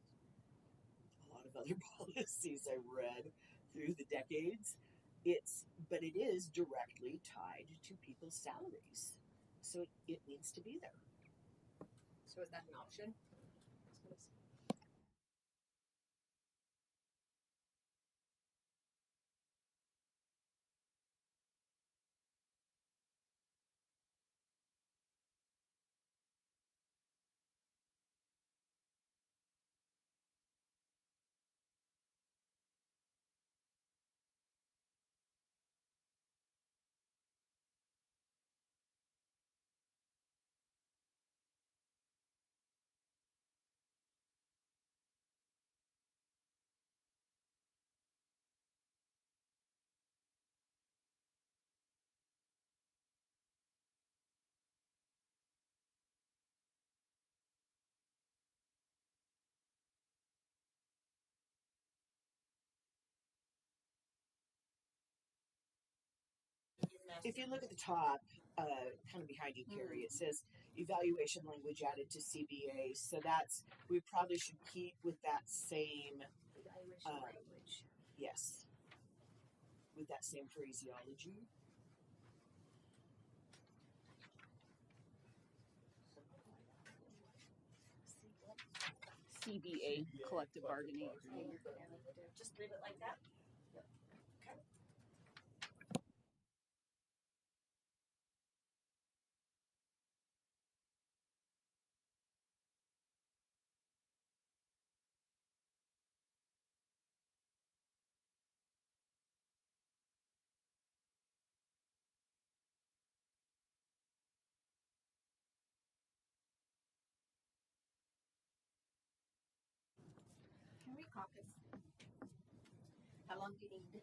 a lot of other policies I've read through the decades. But it is directly tied to people's salaries. So it needs to be there. So is that an option? if you look at the top, kind of behind you, Carrie, it says evaluation language added to CBA. So we probably should keep with that same, Evaluation language. yes, with that same phraseology. CBA, collective bargaining agreement. Just leave it like that. Can we caucus? How long do you need?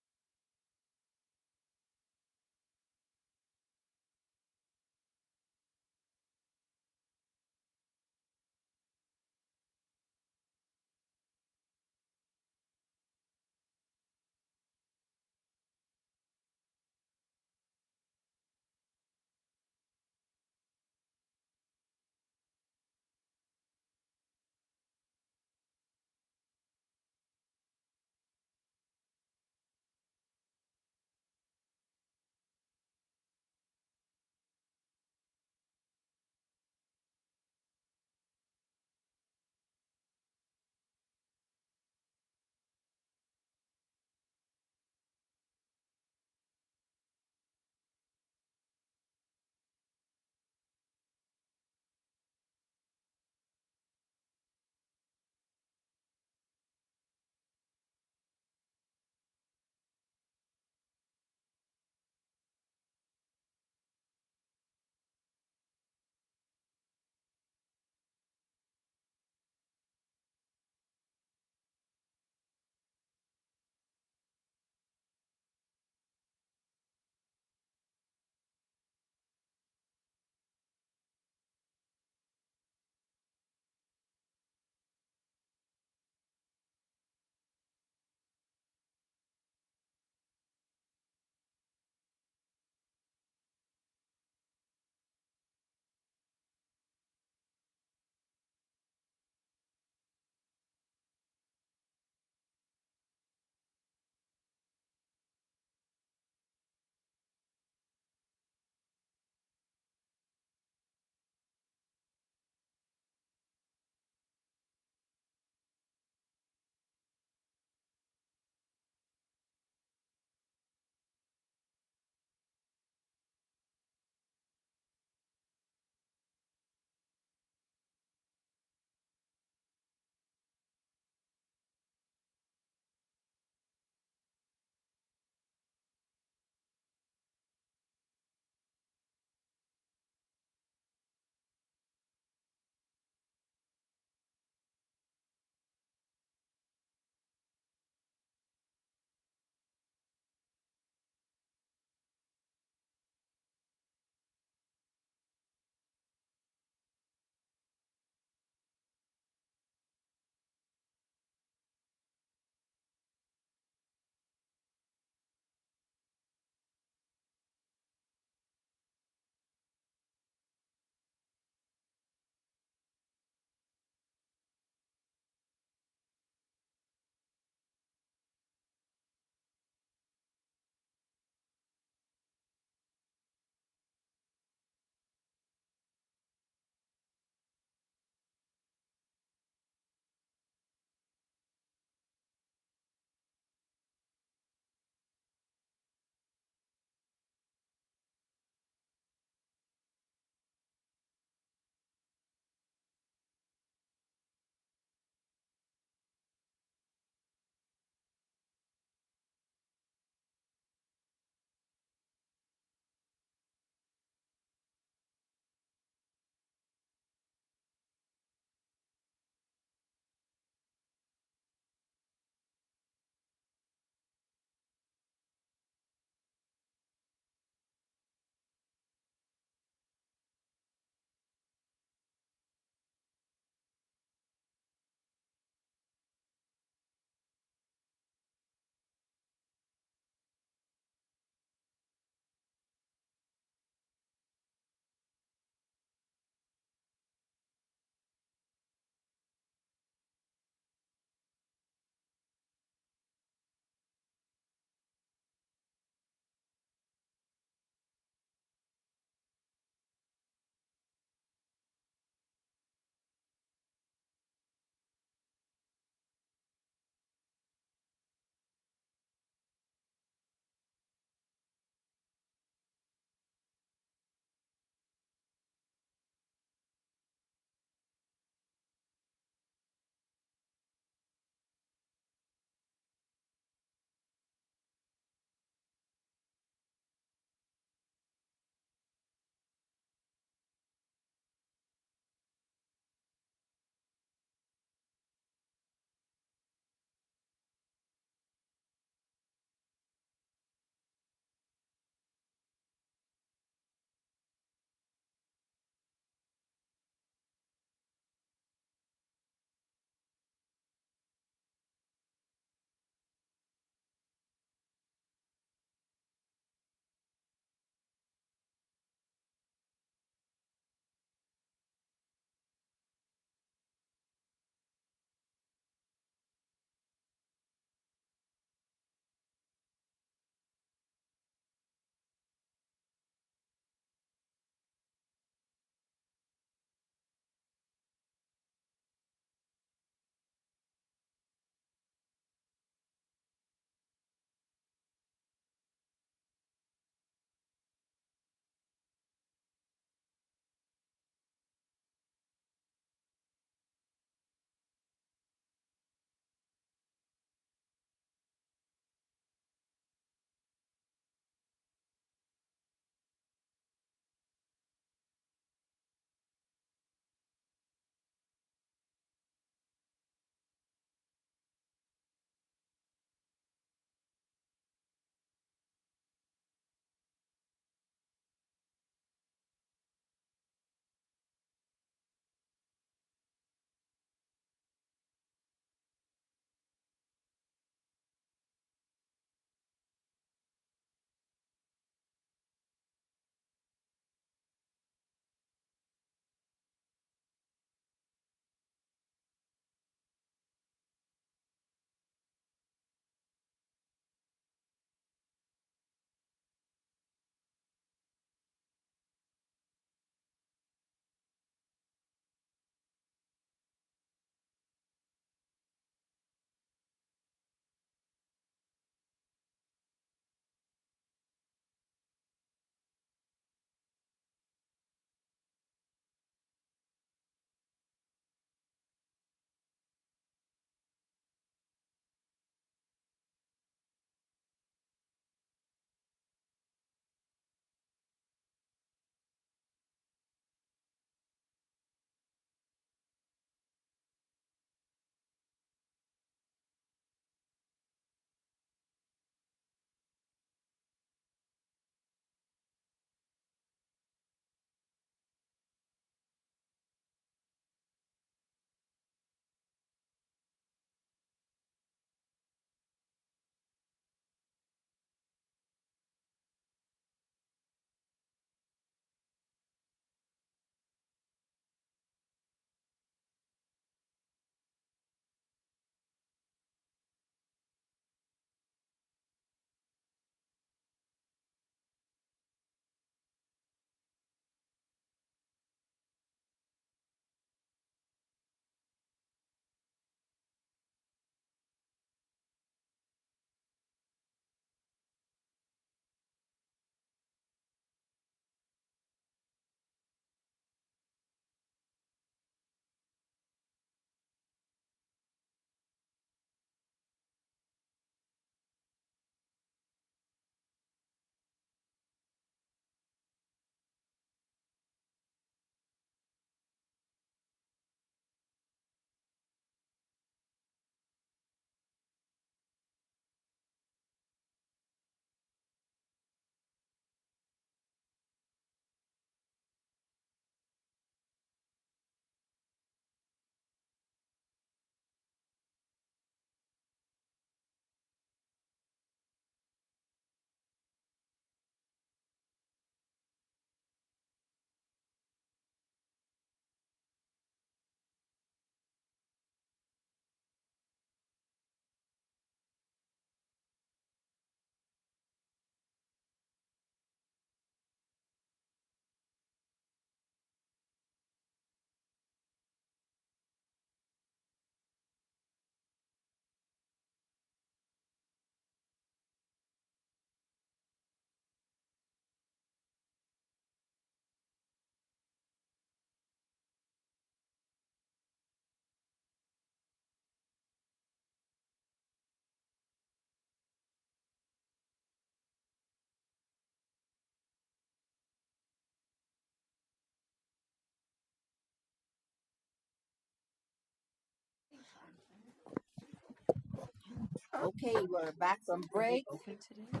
Okay, we're back from break, Open today?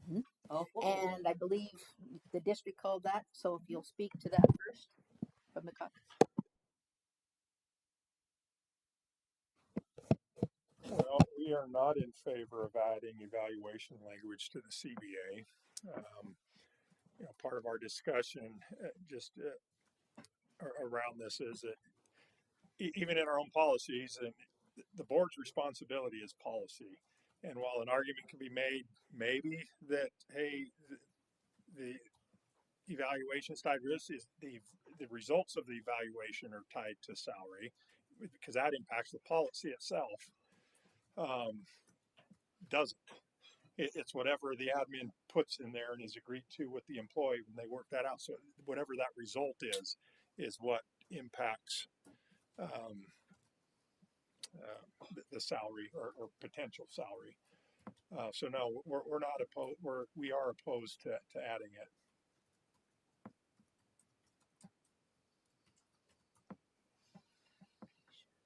Mhm. Oh, and I believe the district called that. So if you'll speak to that first from the caucus. Well, we are not in favor of adding evaluation language to the CBA. Part of our discussion around this is that even in our own policies, and the board's responsibility is policy. And while an argument can be made, maybe that hey, the evaluation is tied to this is the results of the evaluation are tied to salary because that impacts the policy itself. Doesn't. It's whatever the admin puts in there and is agreed to with the employee when they work that out. So whatever that result is what impacts um, the salary or potential salary. So no, we're not opposed. We are opposed to adding it.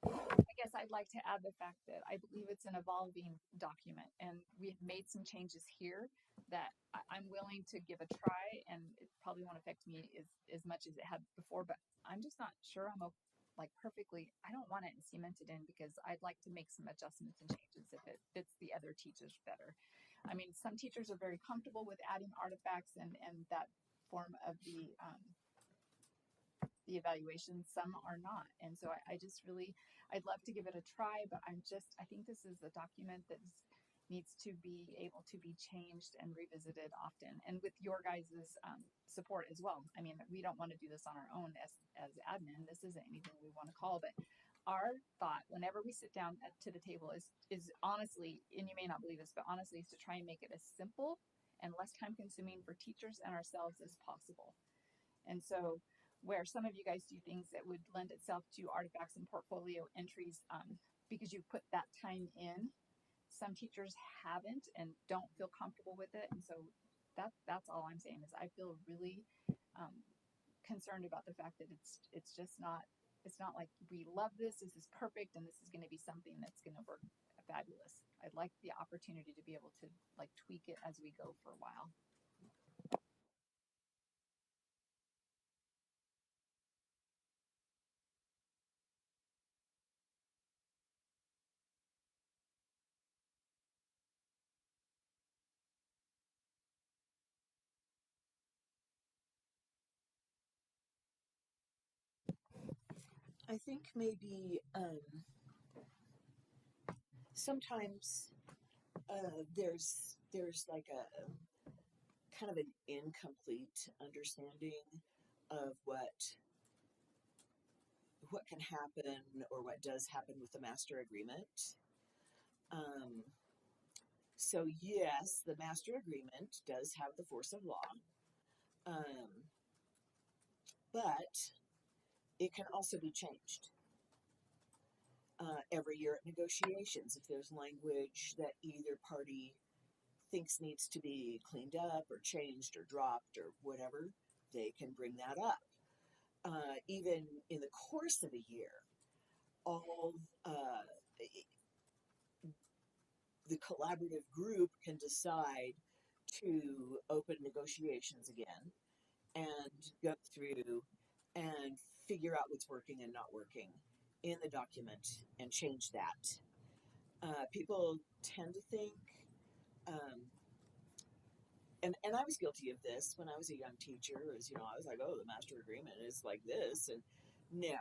I guess I'd like to add the fact that I believe it's an evolving document, and we've made some changes here that I'm willing to give a try, and it probably won't affect me as much as it had before, but I'm just not sure I'm like perfectly. I don't want it cemented in because I'd like to make some adjustments and changes if it fits the other teachers better. I mean, some teachers are very comfortable with adding artifacts and that form of the evaluation, some are not, and so I just really, I'd love to give it a try, but I think this is a document that needs to be able to be changed and revisited often, and with your guys's support as well. I mean, we don't want to do this on our own as admin. This isn't anything we want to call, but our thought whenever we sit down to the table is honestly, and you may not believe this, but honestly, is to try and make it as simple and less time consuming for teachers and ourselves as possible. And so where some of you guys do things that would lend itself to artifacts and portfolio entries because you put that time in, some teachers haven't and don't feel comfortable with it. And so that's all I'm saying is I feel really concerned about the fact that it's just not, it's not like we love this is perfect and this is going to be something that's going to work fabulous. I'd like the opportunity to be able to like tweak it as we go for a while. I think maybe sometimes there's like a kind of an incomplete understanding of what can happen or what does happen with the master agreement. Um, so yes, the master agreement does have the force of law, um, but it can also be changed every year at negotiations if there's language that either party thinks needs to be cleaned up or changed or dropped or whatever, they can bring that up. Even in the course of a year, all the collaborative group can decide to open negotiations again and go through and figure out what's working and not working in the document and change that. People tend to think, um, and I was guilty of this when I was a young teacher. I was like, oh, the master agreement is like this, and no,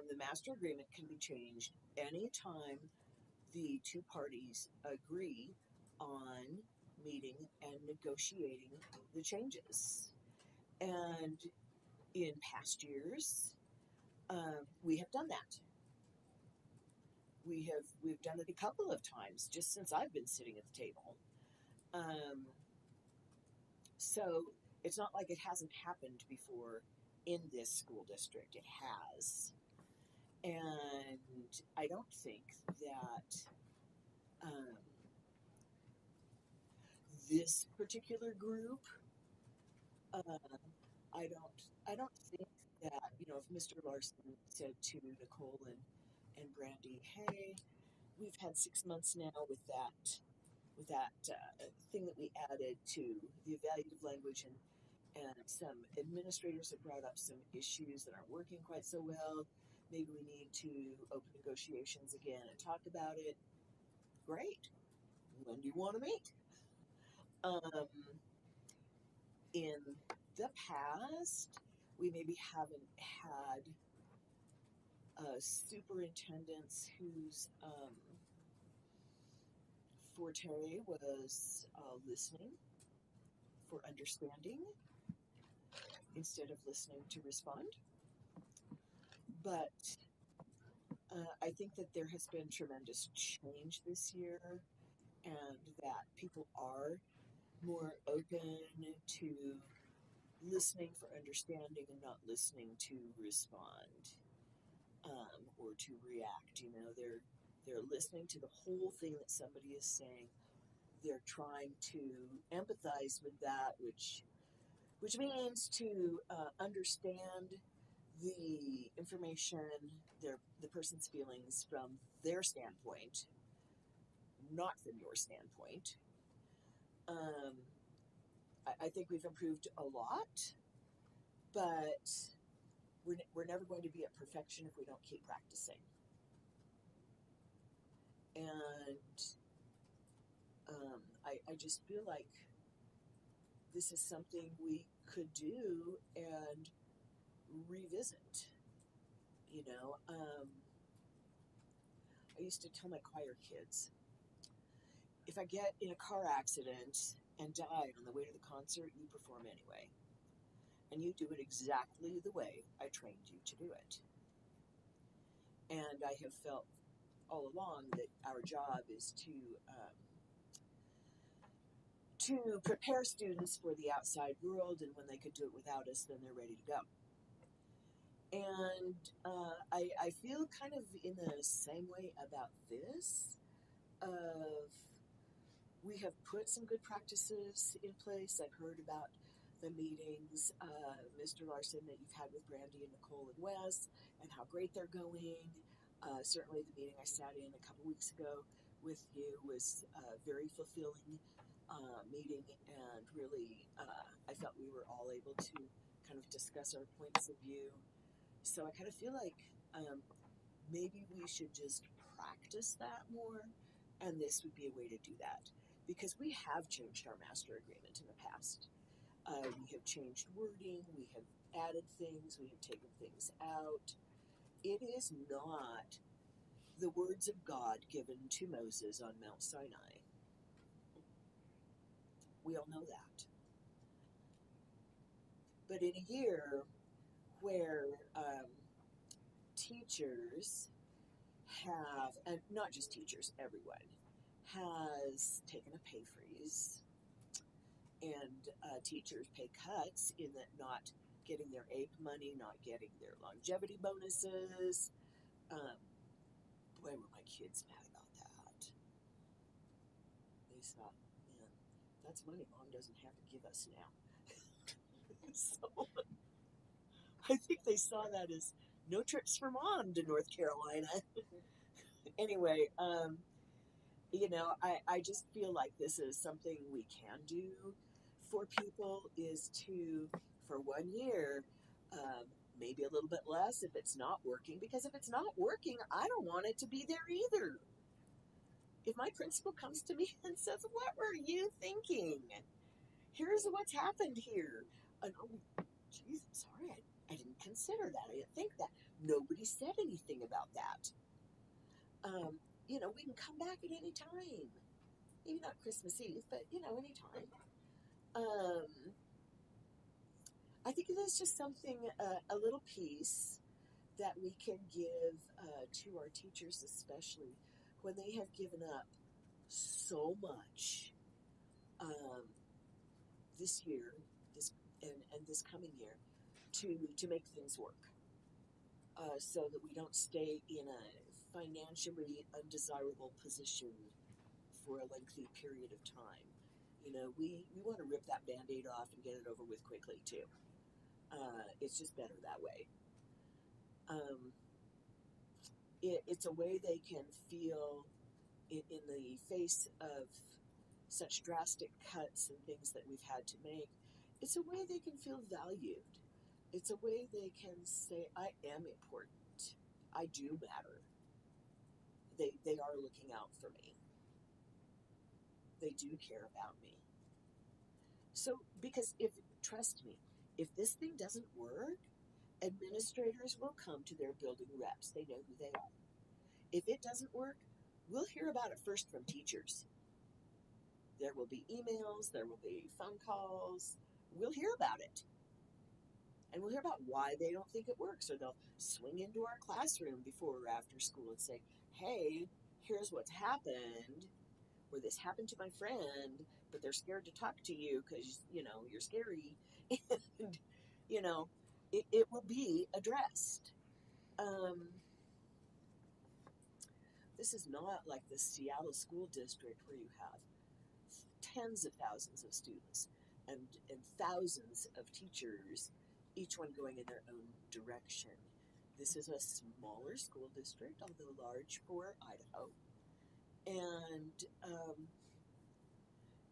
the master agreement can be changed anytime the two parties agree on meeting and negotiating the changes. And in past years, we have done that. We've done it a couple of times just since I've been sitting at the table. So it's not like it hasn't happened before in this school district. It has. And I don't think that this particular group, uh, I don't think that, if Mr. Larson said to Nicole and Brandy, hey, we've had 6 months now with that thing that we added to the evaluative language, and some administrators have brought up some issues that aren't working quite so well. Maybe we need to open negotiations again and talk about it. Great. When do you want to meet? In the past, we maybe haven't had superintendents whose forte was listening for understanding instead of listening to respond. But I think that there has been tremendous change this year, and that people are more open to listening for understanding and not listening to respond or to react. You know, they're listening to the whole thing that somebody is saying. They're trying to empathize with that, which means to understand the information, the person's feelings from their standpoint, not from your standpoint. I think we've improved a lot, but we're never going to be at perfection if we don't keep practicing. And I just feel like this is something we could do and revisit. You know, I used to tell my choir kids, if I get in a car accident and die on the way to the concert, you perform anyway. And you do it exactly the way I trained you to do it. And I have felt all along that our job is to prepare students for the outside world, and when they could do it without us, then they're ready to go. And I feel kind of in the same way about this. We have put some good practices in place. I've heard about the meetings, Mr. Larson, that you've had with Brandy and Nicole and Wes, and how great they're going. Certainly the meeting I sat in a couple weeks ago with you was a very fulfilling meeting, and really I felt we were all able to kind of discuss our points of view. So I kind of feel like maybe we should just practice that more, and this would be a way to do that, because we have changed our master agreement in the past. We have changed wording, we have added things, we have taken things out. It is not the words of God given to Moses on Mount Sinai. We all know that. But in a year where teachers have, and not just teachers, everyone, has taken a pay freeze, and teachers pay cuts in that not getting their APE money, not getting their longevity bonuses. Boy, were my kids mad about that. They thought, man, that's money Mom doesn't have to give us now. So I think they saw that as no trips for Mom to North Carolina. Anyway, you know, I just feel like this is something we can do for people, is to, for 1 year, maybe a little bit less if it's not working, because if it's not working, I don't want it to be there either. If my principal comes to me and says, what were you thinking? Here's what's happened here. And, oh, geez, I'm sorry, I didn't consider that. I didn't think that. Nobody said anything about that. You know, we can come back at any time. Maybe not Christmas Eve, but, you know, any time. I think it is just something, a little piece that we can give to our teachers, especially when they have given up so much this year, and this coming year, to make things work, so that we don't stay in a financially undesirable position for a lengthy period of time. You know, we want to rip that Band-Aid off and get it over with quickly too. It's just better that way. It's a way they can feel in the face of such drastic cuts and things that we've had to make, it's a way they can feel valued. It's a way they can say, I am important. I do matter. They are looking out for me. They do care about me. So, because trust me, if this thing doesn't work, administrators will come to their building reps. They know who they are. If it doesn't work, we'll hear about it first from teachers. There will be emails, there will be phone calls. We'll hear about it. And we'll hear about why they don't think it works. Or they'll swing into our classroom before or after school and say, hey, here's what's happened, or this happened to my friend, but they're scared to talk to you because, you're scary. And, it will be addressed. This is not like the Seattle School District where you have tens of thousands of students and thousands of teachers, each one going in their own direction. This is a smaller school district, although large for Idaho. And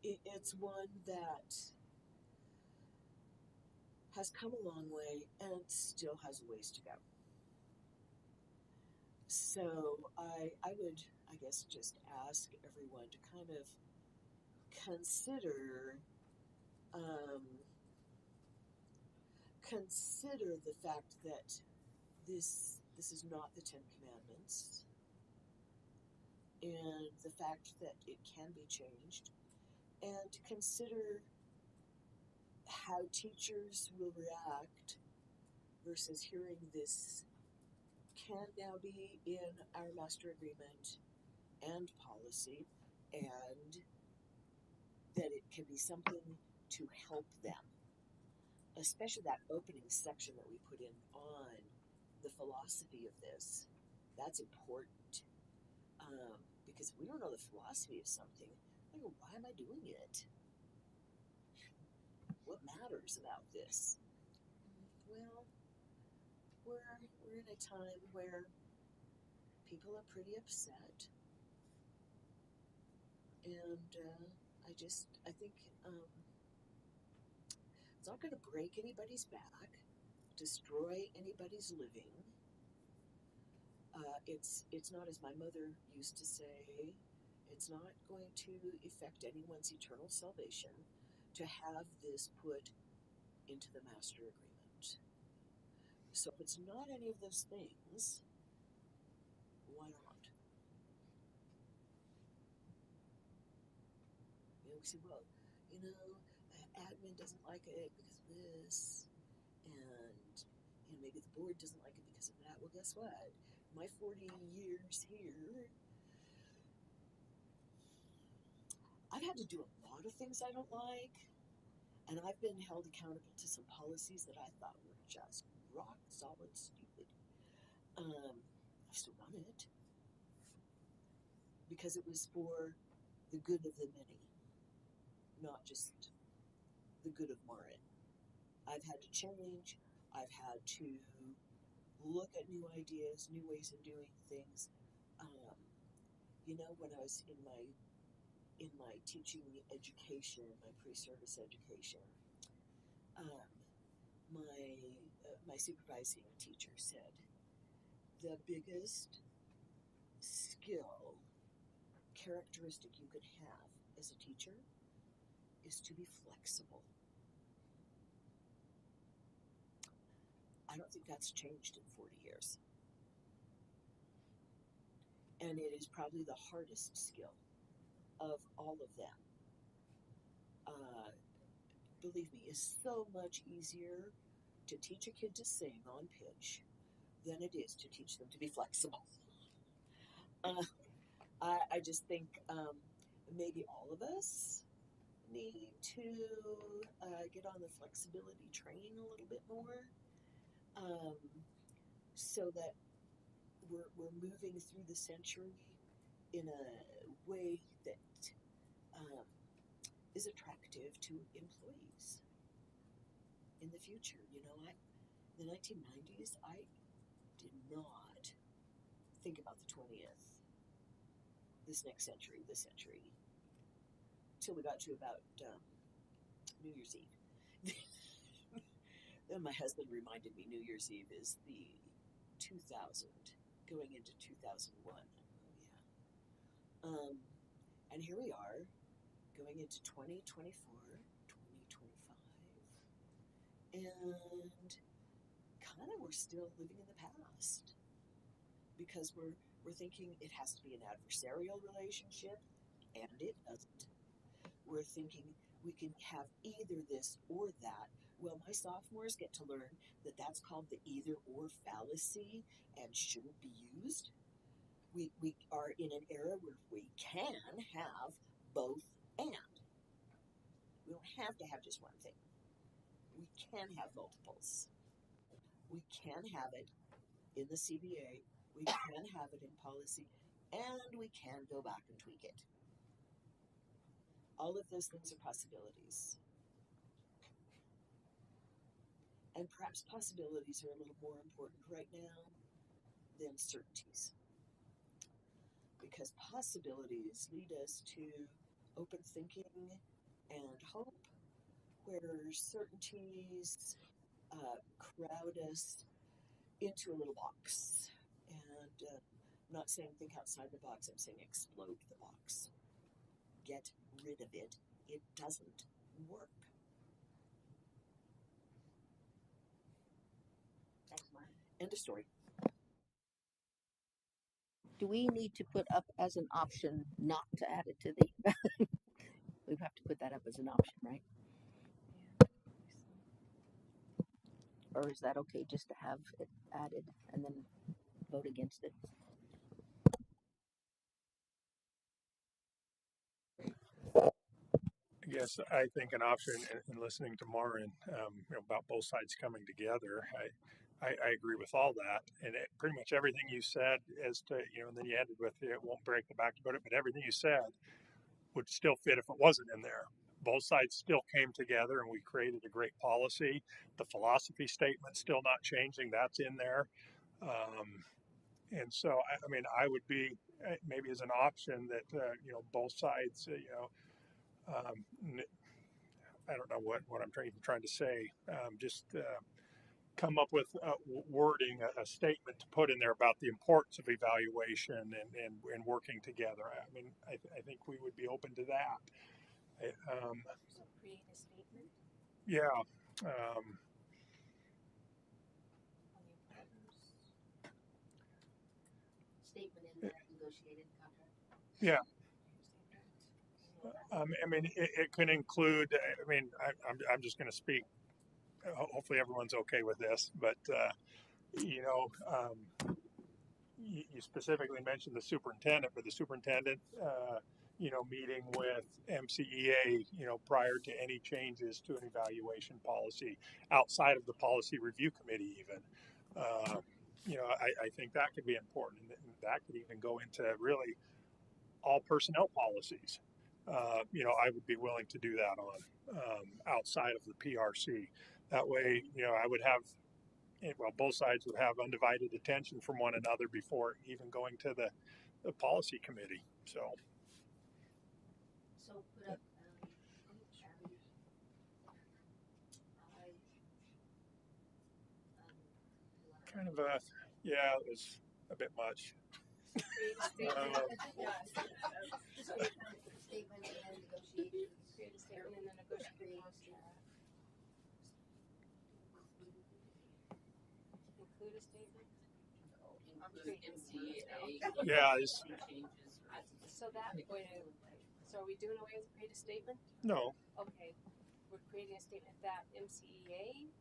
it's one that has come a long way and still has a ways to go. So I would, I guess, just ask everyone to kind of consider the fact that this is not the Ten Commandments, and the fact that it can be changed, and consider how teachers will react versus hearing this can now be in our master agreement and policy, and that it can be something to help them, especially that opening section that we put in on the philosophy of this. That's important, because if we don't know the philosophy of something, I go, why am I doing it? What matters about this? Well, we're in a time where people are pretty upset, and I think it's not going to break anybody's back, destroy anybody's living. It's not, as my mother used to say, it's not going to affect anyone's eternal salvation to have this put into the master agreement. So if it's not any of those things, why not? We say, well, admin doesn't like it because of this, and maybe the board doesn't like it because of that. Well, guess what? My 40 years here, I've had to do a lot of things I don't like, and I've been held accountable to some policies that I thought were just rock solid stupid. I've still done it because it was for the good of the many, not just the good of Marin. I've had to change. I've had to look at new ideas, new ways of doing things. When I was in my teaching education, my pre-service education, my supervising teacher said the biggest skill characteristic you could have as a teacher is to be flexible. I don't think that's changed in 40 years. And it is probably the hardest skill of all of them. Believe me, it's so much easier to teach a kid to sing on pitch than it is to teach them to be flexible. I just think maybe all of us need to get on the flexibility train a little bit more, so that we're moving through the century in a way that is attractive to employees in the future. In the 1990s, I did not think about the 20th. this next century, till we got to about New Year's Eve. Then my husband reminded me New Year's Eve is the 2000, going into 2001. Oh, yeah. And here we are, going into 2024, 2025. And kind of we're still living in the past. Because we're thinking it has to be an adversarial relationship, and it doesn't. We're thinking we can have either this or that. Well, my sophomores get to learn that that's called the either or fallacy and shouldn't be used. We are in an era where we can have both and. We don't have to have just one thing. We can have multiples. We can have it in the CBA. We can have it in policy, and we can go back and tweak it. All of those things are possibilities. And perhaps possibilities are a little more important right now than certainties. Because possibilities lead us to open thinking and hope, where certainties crowd us into a little box. And I'm not saying think outside the box, I'm saying explode the box. Get rid of it. It doesn't work. End of story. Do we need to put up as an option not to add it to the? We have to put that up as an option, right? Or is that okay just to have it added and then vote against it? Yes, I think an option in listening to Marin, about both sides coming together. I agree with all that, and pretty much everything you said as to and then you ended with it won't break the back to it, but everything you said would still fit if it wasn't in there. Both sides still came together, and we created a great policy. The philosophy statement still not changing; that's in there. And so, I would be maybe as an option that both sides, I don't know what I'm trying to say. Just come up with wording, a statement to put in there about the importance of evaluation and working together. I think we would be open to that. So create a statement Yeah. on the importance. Statement in the negotiated contract. Yeah. It can include. I'm just going to speak. Hopefully, everyone's okay with this, but you specifically mentioned the superintendent, but the superintendent, meeting with MCEA, prior to any changes to an evaluation policy outside of the policy review committee, even. I think that could be important, and that could even go into really all personnel policies. I would be willing to do that on outside of the PRC. That way, I would have, both sides would have undivided attention from one another before even going to the policy committee. So Put up kind of it was a bit much. create a statement. Statement and negotiations. Create a statement and then negotiate contract. Include a statement. Yeah. So that way, so are we doing away with create a statement? No. Okay, we're creating a statement that MCEA.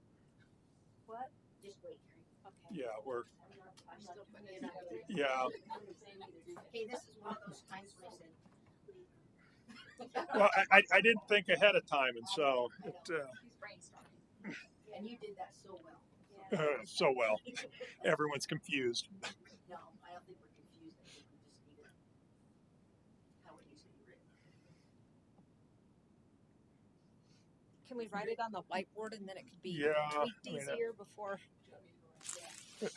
What? Just wait. Okay. Yeah, I'm still putting it up. Yeah. Okay, this is one of those times when I said. Well, I didn't think ahead of time, and so it. He's brainstorming. And you did that so well. So well. Everyone's confused. No, I don't think we're confused. I think we just need it how it needs to be written. Can we write it on the whiteboard and then it could be Yeah, tweaked easier before? Sure.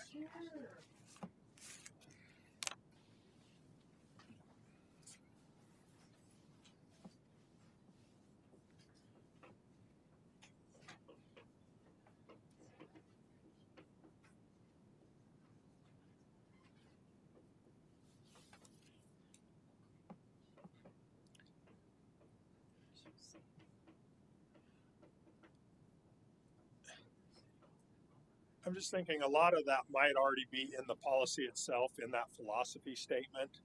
I'm just thinking a lot of that might already be in the policy itself, in that philosophy statement.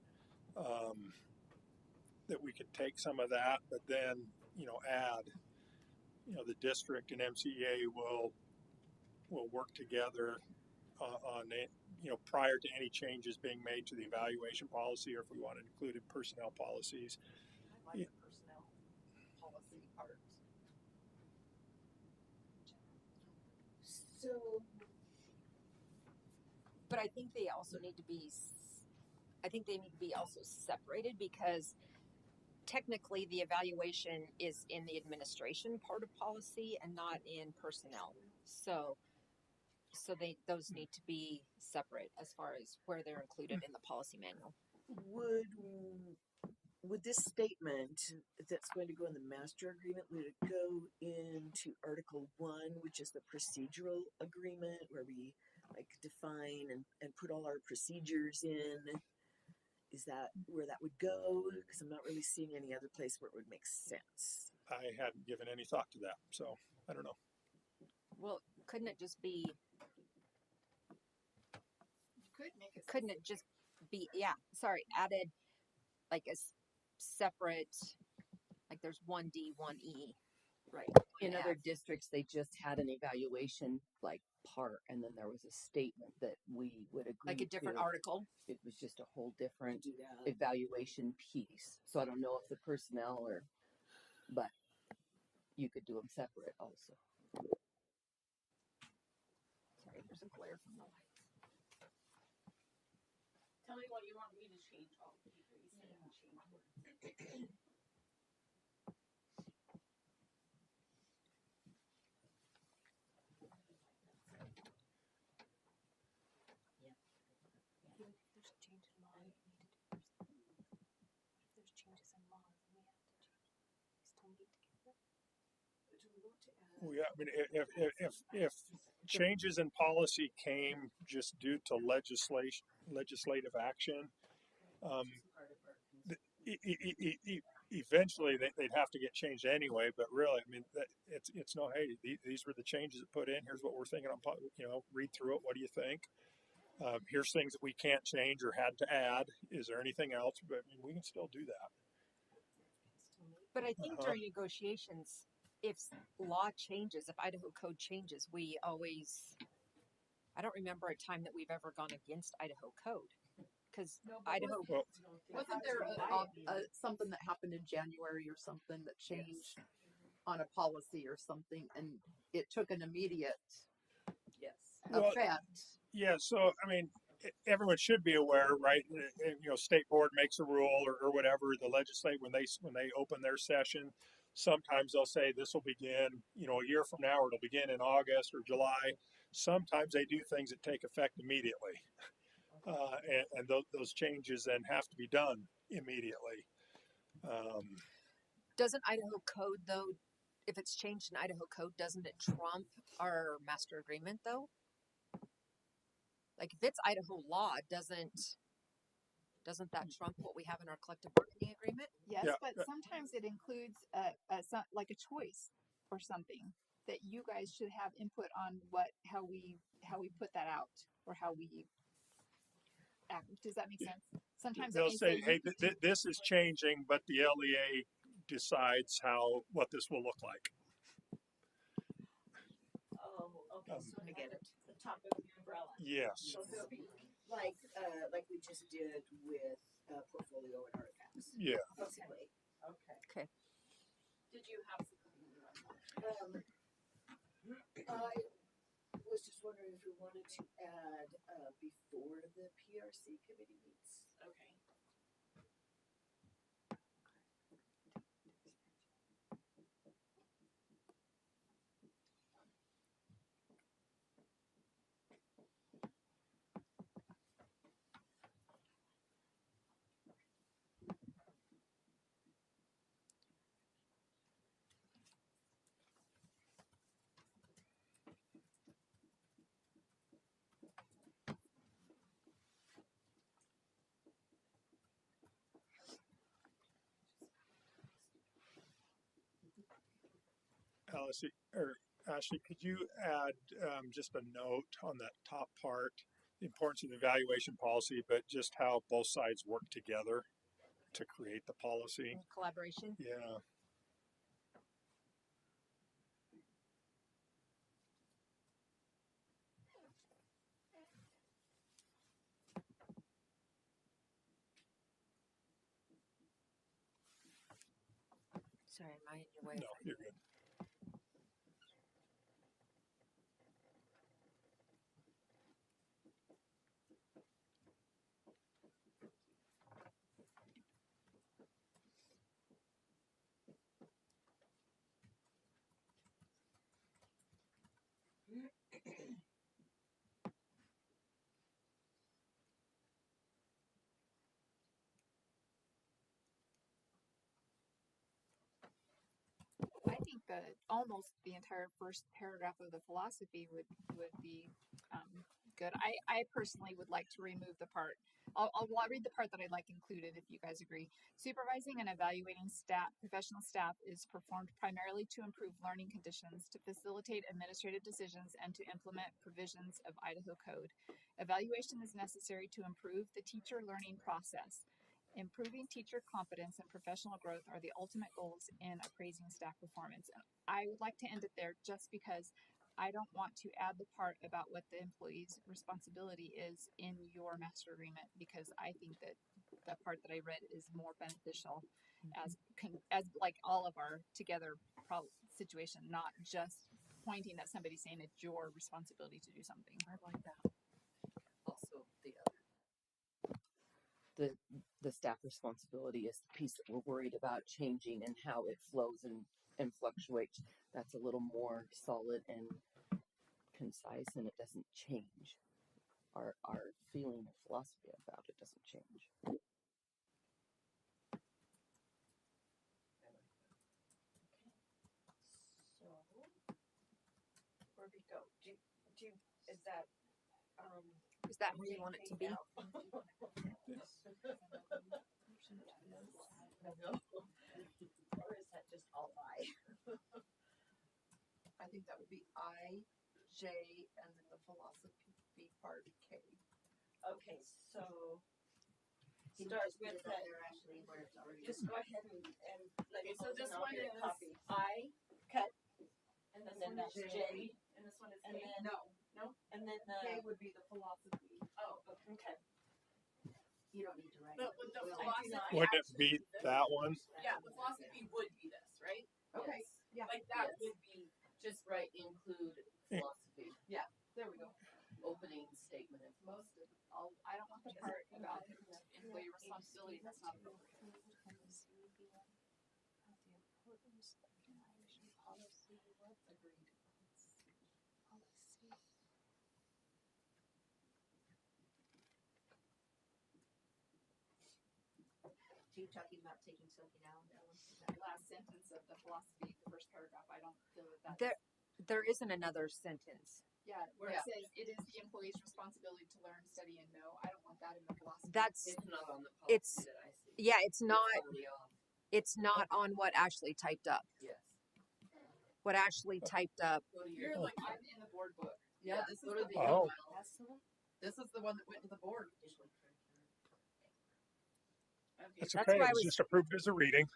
That we could take some of that, but then, add, the district and MCEA will work together on it, prior to any changes being made to the evaluation policy, or if we want to include in personnel policies. I like the personnel policy part. So, But I think they also need to be, I think they need to be also separated because technically the evaluation is in the administration part of policy and not in personnel. So those need to be separate as far as where they're included in the policy manual. would this statement that's going to go in the master agreement, would it go into Article 1, which is the procedural agreement, where we like define and put all our procedures in? Is that where that would go? Because I'm not really seeing any other place where it would make sense. I hadn't given any thought to that, so I don't know. Well, couldn't it just be? You could make it. Couldn't it just be? Yeah, sorry, added like a separate, like there's 1D, 1E. Right. In other districts, they just had an evaluation part, and then there was a statement that we would agree Like a different to. article. It was just a whole different evaluation piece. So I don't know if the personnel but you could do them separate also. Sorry, there's a glare from the lights. Tell me what you want me to change. All the people you said and change words. There's change in law, you need to do personnel. What if there's changes in law, then we have to change? We still need to get them. Do we want to add? Well, yeah, I mean, if changes in policy came just due to legislative action, eventually they'd have to get changed anyway. But really, I mean, it's no, hey, these were the changes that put in. Here's what we're thinking on, read through it. What do you think? Here's things that we can't change or had to add. Is there anything else? But I mean, we can still do that. But I think during negotiations, if law changes, if Idaho code changes, we always, I don't remember a time that we've ever gone against Idaho code. Because Idaho. Well, Wasn't there something that happened in January or something that changed on a policy or something, and it took an immediate effect? Yeah, so I mean, everyone should be aware, right? State board makes a rule or whatever. The legislature, when they open their session, sometimes they'll say this will begin, a year from now, or it'll begin in August or July. Sometimes they do things that take effect immediately, and those changes then have to be done immediately. Doesn't Idaho code though? If it's changed in Idaho code, doesn't it trump our master agreement though? Like if it's Idaho law, doesn't that trump what we have in our collective bargaining agreement? Yes, Yeah. but sometimes it includes like a choice or something that you guys should have input on how we put that out or how we act. Does that make sense? Sometimes They'll say, hey, this is changing, but the LEA decides what this will look like. Oh, okay, so I get it. the top of the umbrella. Yes. So to speak. Like we just did with portfolio and artifacts. Yeah. Basically. Okay. Did you have something? I was just wondering if we wanted to add before the PRC committee meets. Okay. Alice, or Ashley, could you add just a note on that top part, the importance of the evaluation policy, but just how both sides work together to create the policy? Collaboration. Yeah. Sorry, am I in your way? No, you're good. I think that almost the entire first paragraph of the philosophy would be good. I personally would like to remove the part. I'll read the part that I'd like included if you guys agree. Supervising and evaluating professional staff is performed primarily to improve learning conditions, to facilitate administrative decisions, and to implement provisions of Idaho Code. Evaluation is necessary to improve the teacher learning process. Improving teacher competence and professional growth are the ultimate goals in appraising staff performance. And I would like to end it there just because I don't want to add the part about what the employee's responsibility is in your master agreement, because I think that the part that I read is more beneficial as like all of our together situation, not just pointing at somebody saying it's your responsibility to do something. I like that. Also, the staff responsibility is the piece that we're worried about changing and how it flows and fluctuates. That's a little more solid and concise, and it doesn't change. Our feeling and philosophy about it doesn't change. So, where we go? Is that Is that where you want it to be? or is that just all I? I think that would be I, J, and then the philosophy part K. Okay, so start with that. Just go ahead and let me. So this one is copy. I, Cut. and And then that's J. and this one is And K. then no. And then K would be the philosophy. Oh, Okay. You don't need to write. but with the philosophy, Wouldn't it beat that one? yeah, the philosophy would be this, right? Okay. Yeah. Like that Yes. would be Just write include philosophy. There we go. Opening statement. most of. I don't want the part about employee responsibility. That's not appropriate. Agreed. So you're talking about taking something out, Ellen? The last sentence of the philosophy, the first paragraph. I don't feel that that's. There isn't another sentence. Yeah, where it says it is the employee's responsibility to learn, study, and know. I don't want that in the philosophy. That's It's not on the policy it's that I see. yeah, it's not Already off. it's not on what Ashley typed up. Yes. What Ashley typed up. Go to You're your. like I'm in the board book. Yeah, this is Go to the the Oh. email. This is the one that went to the board. Okay. That's That's okay. why I It was was- just approved as a reading.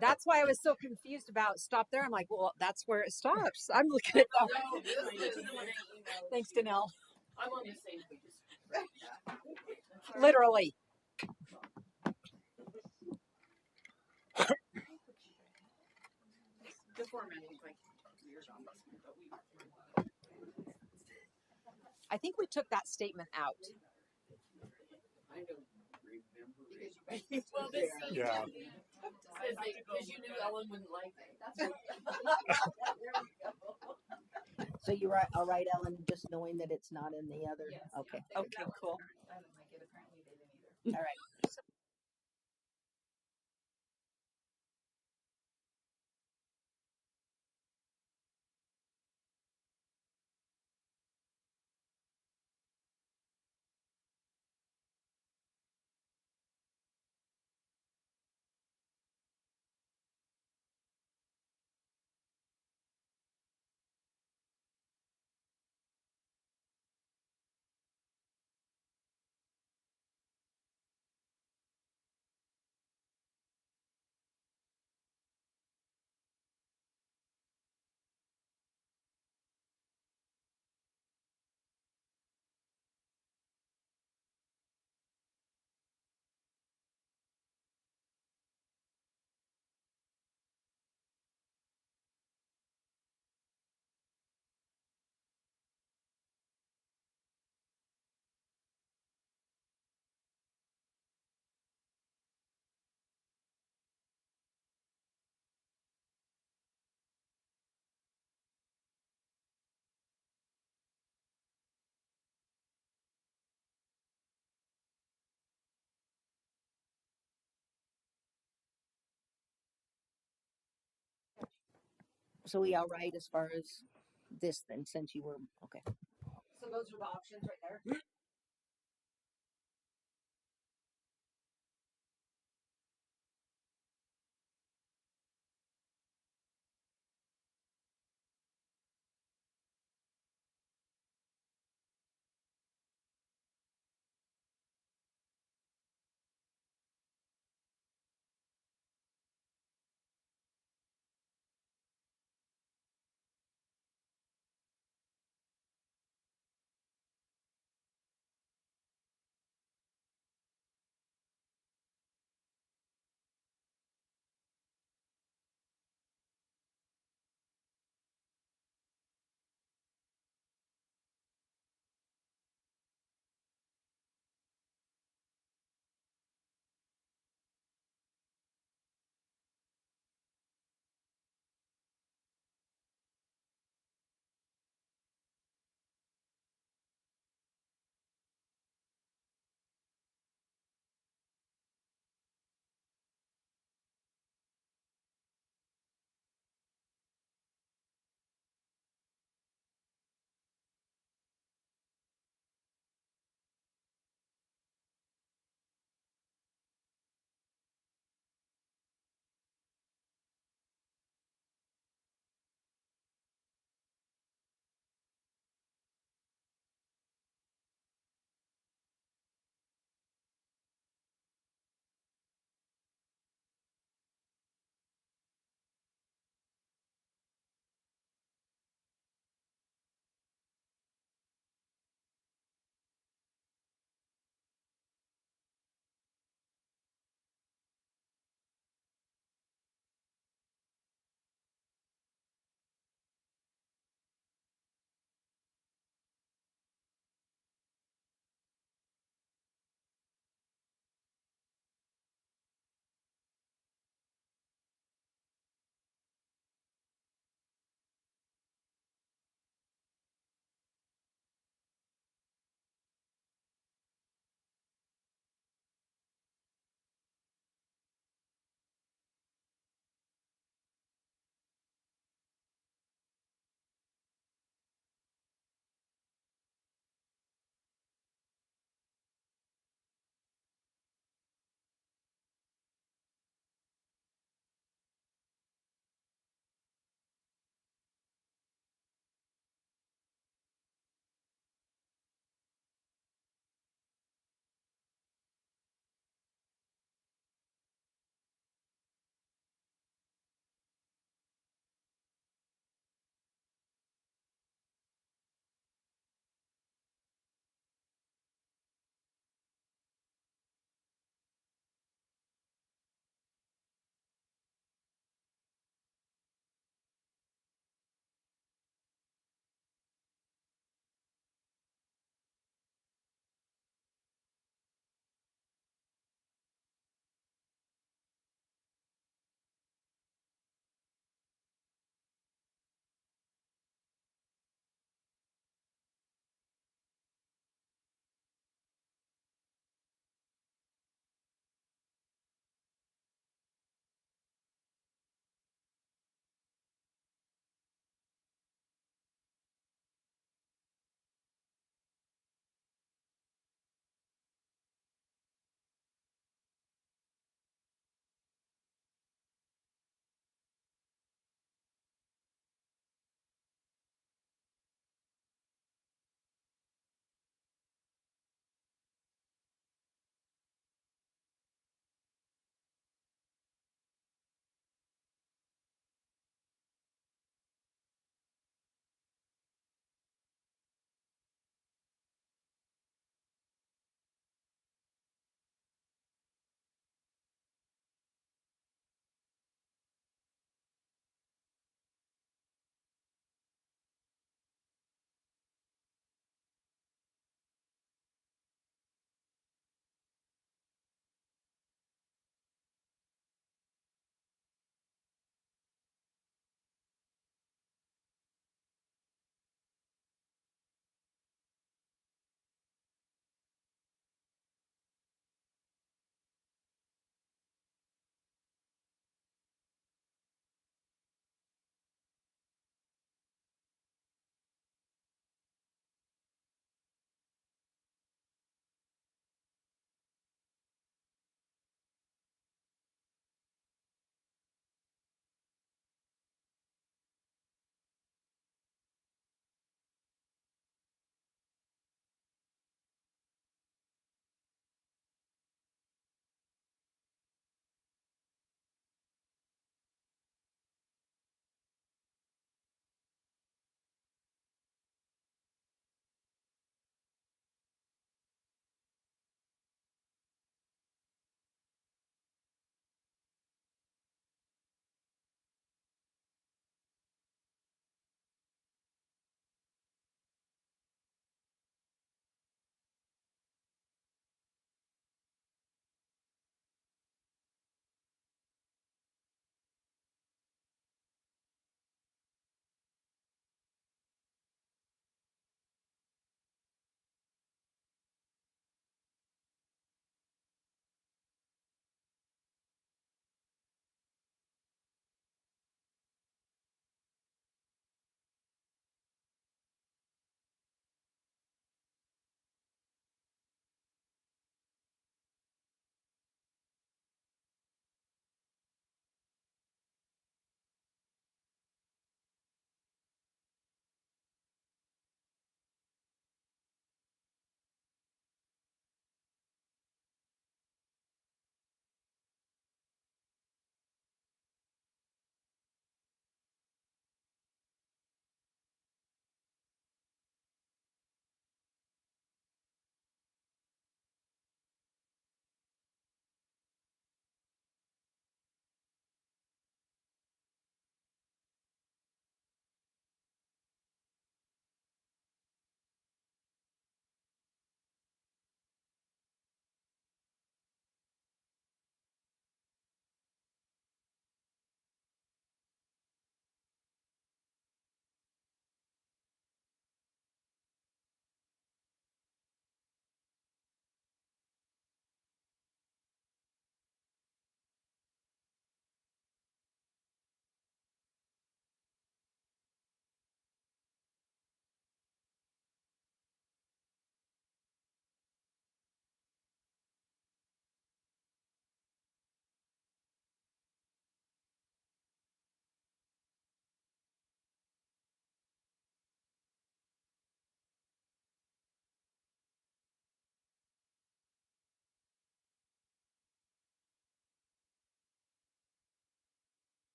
That's why I was so confused about stop there. I'm like, well, that's where it stops. I'm looking at that. No, this is the one I emailed. Thanks, Danelle. I'm on the same page. Literally. The formatting is like weird on this one, but we. I think we took that statement out. I don't remember it. Well, this Yeah. Because you knew Ellen wouldn't like it. That's right. So you write, I'll write Ellen, just knowing that it's not in the other. Yes, Okay. yeah, Okay, that was cool. apparent. I didn't like it. Apparently, they didn't either. All right. So we all right as far as this then, since you were, okay. So those are the options right there.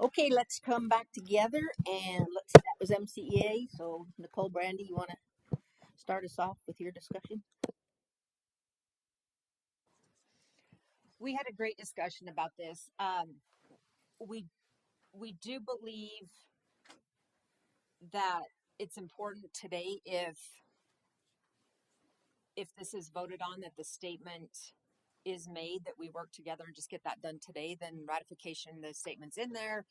Okay, let's come back together and let's see, that was MCEA. So Nicole, Brandy, you want to start us off with your discussion? We had a great discussion about this. We we do believe that it's important today, if this is voted on, that the statement is made, that we work together and just get that done today. Then ratification, the statement's in there.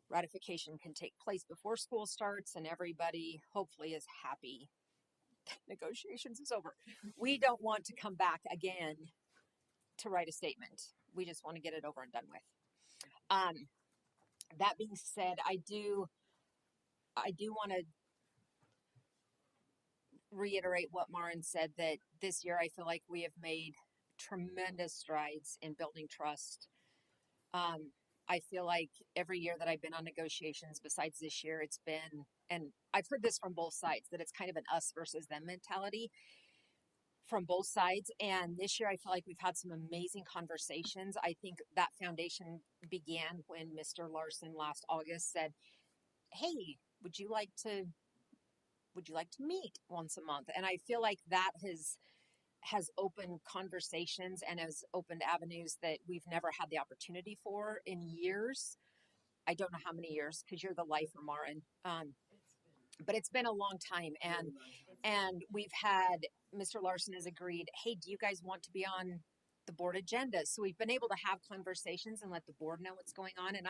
Ratification can take place before school starts, and everybody hopefully is happy. Negotiations is over. We don't want to come back again to write a statement. We just want to get it over and done with. That being said, I do want to reiterate what Marin said, that this year I feel like we have made tremendous strides in building trust. I feel like every year that I've been on negotiations, besides this year, it's been, and I've heard this from both sides, that it's kind of an us versus them mentality from both sides. And this year I feel like we've had some amazing conversations. I think that foundation began when Mr. Larson last August said, hey, would you like to meet once a month? And I feel like that has opened conversations and has opened avenues that we've never had the opportunity for in years. I don't know how many years, because you're the lifer, Marin. But it's been a long time, and we've had, Mr. Larson has agreed, hey, do you guys want to be on the board agenda? So we've been able to have conversations and let the board know what's going on. And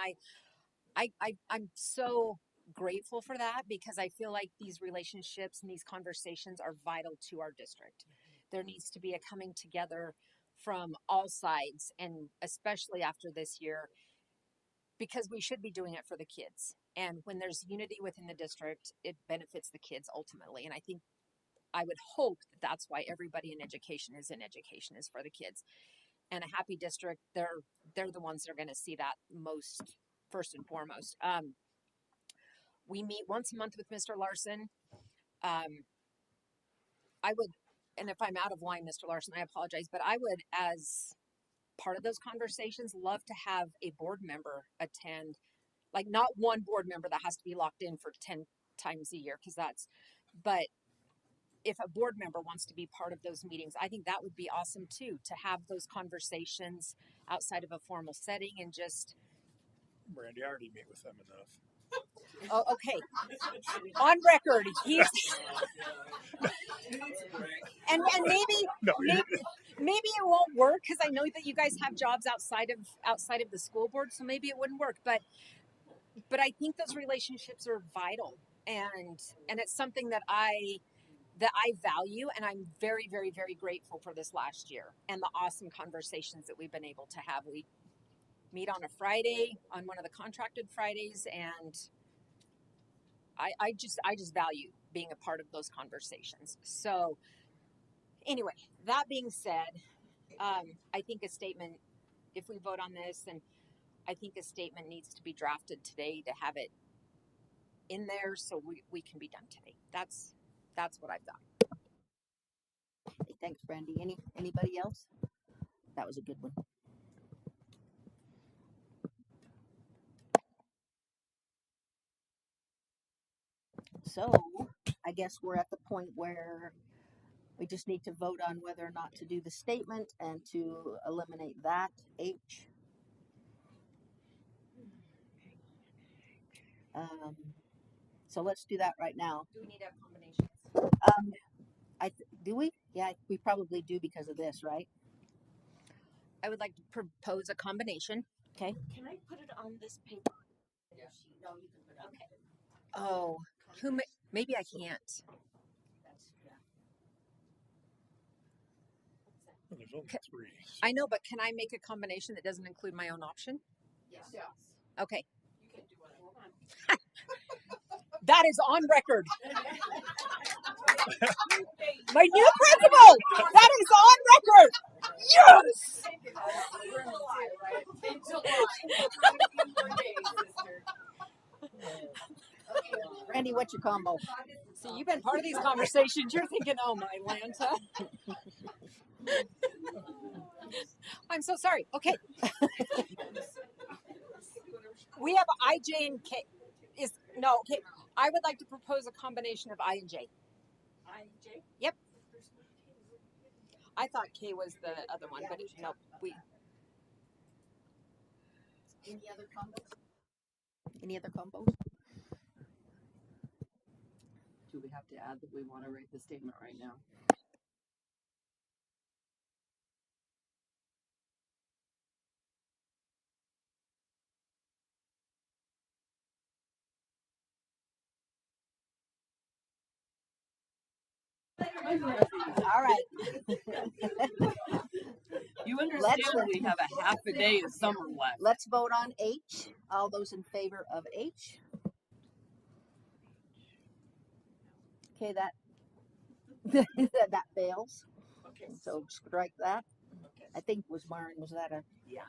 I'm so grateful for that, because I feel like these relationships and these conversations are vital to our district. There needs to be a coming together from all sides, and especially after this year, because we should be doing it for the kids. And when there's unity within the district, it benefits the kids ultimately. And I would hope that that's why everybody in education is for the kids. And a happy district, they're the ones that are going to see that most, first and foremost. We meet once a month with Mr. Larson. I would, and if I'm out of line, Mr. Larson, I apologize, but I would, as part of those conversations, love to have a board member attend, like not one board member that has to be locked in for 10 times a year, but if a board member wants to be part of those meetings, I think that would be awesome too, to have those conversations outside of a formal setting and just. Brandy, I already meet with them enough. Oh, okay. On record, he's and maybe it won't work, because I know that you guys have jobs outside of the school board, so maybe it wouldn't work. But I think those relationships are vital, and it's something that I value, and I'm very, very, very grateful for this last year and the awesome conversations that we've been able to have. We meet on a Friday, on one of the contracted Fridays, and I just value being a part of those conversations. So anyway, that being said, I think a statement, if we vote on this, and I think a statement needs to be drafted today to have it in there so we can be done today. That's what I've got. Hey, thanks, Brandy. Anybody else? That was a good one. So I guess we're at the point where we just need to vote on whether or not to do the statement and to eliminate that H. So let's do that right now. Do we need to have combinations? Do we? Yeah, we probably do because of this, right? I would like to propose a combination. Okay. Can I put it on this paper? Yeah. No, you can put it. Okay. Oh, maybe I can't. Well, there's only three. I know, but can I make a combination that doesn't include my own option? Yes. Okay. You can do whatever. Hold on. That is on record. My new principal! That is on record! Yes! In July. Randy, what's your combo? See, you've been part of these conversations. You're thinking, oh, my Lanta. I'm so sorry. Okay. We have I, J, and K. Okay. I would like to propose a combination of I and J. I and J? Yep. I thought K was the other one, but no, we. Any other combos? Any other combos? Do we have to add that we want to write the statement right now? All right. You understand we have a half a day of summer left. Let's vote on H. All those in favor of H? Okay, that that fails. Okay. So strike that. Okay. I think was that a Yeah.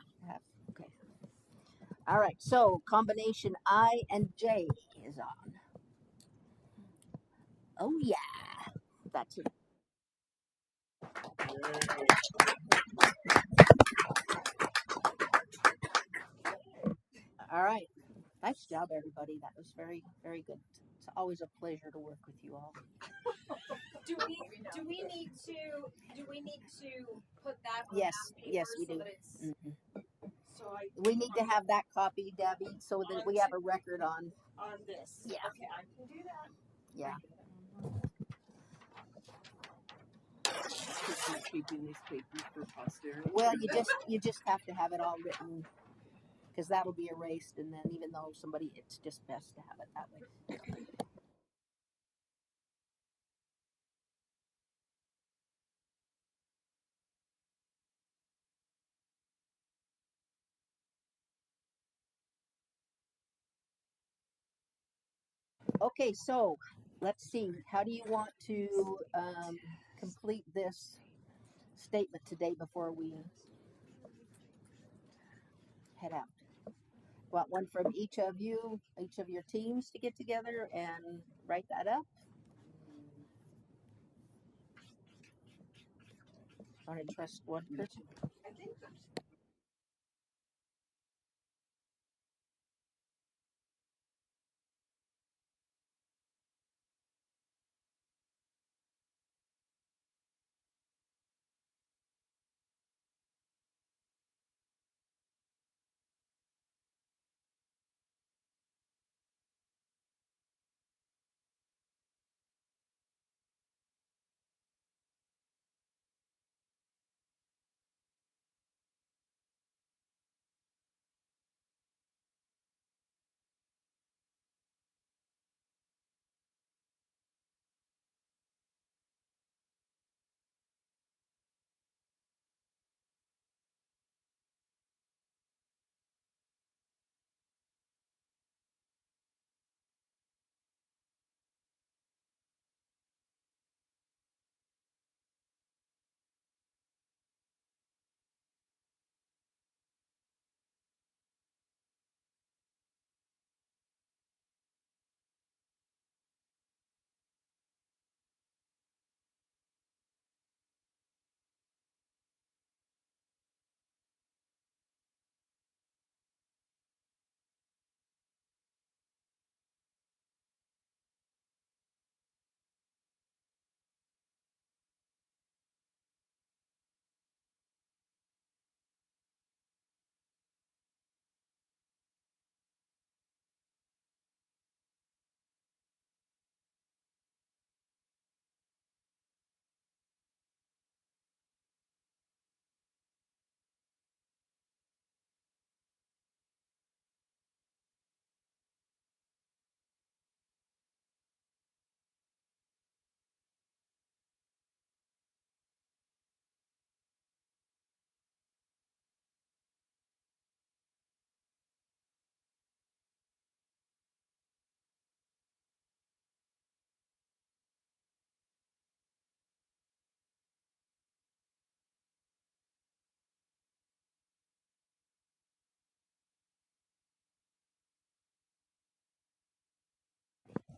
okay. All right. So combination I and J is on. Oh yeah. That's it. All right. Nice job, everybody. That was very, very good. It's always a pleasure to work with you all. Do we need to put that on Yes, that paper yes, we so do. that it's so We need to have that copy, Debbie, so that we have a record on. On this. Yeah. Okay, I can do that. Yeah. Keeping these papers for posterity. Well, you just have to have it all written, because that'll be erased, and then even though it's just best to have it that way. Okay, so let's see. How do you want to complete this statement today before we head out? Want one from each of your teams to get together and write that up? Want to trust one person? I think that's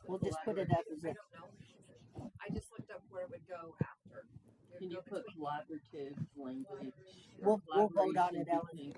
We'll just put it up as I don't know. I just looked up where it would go after. Can you put collaborative language? We'll vote on it, Ellen. Between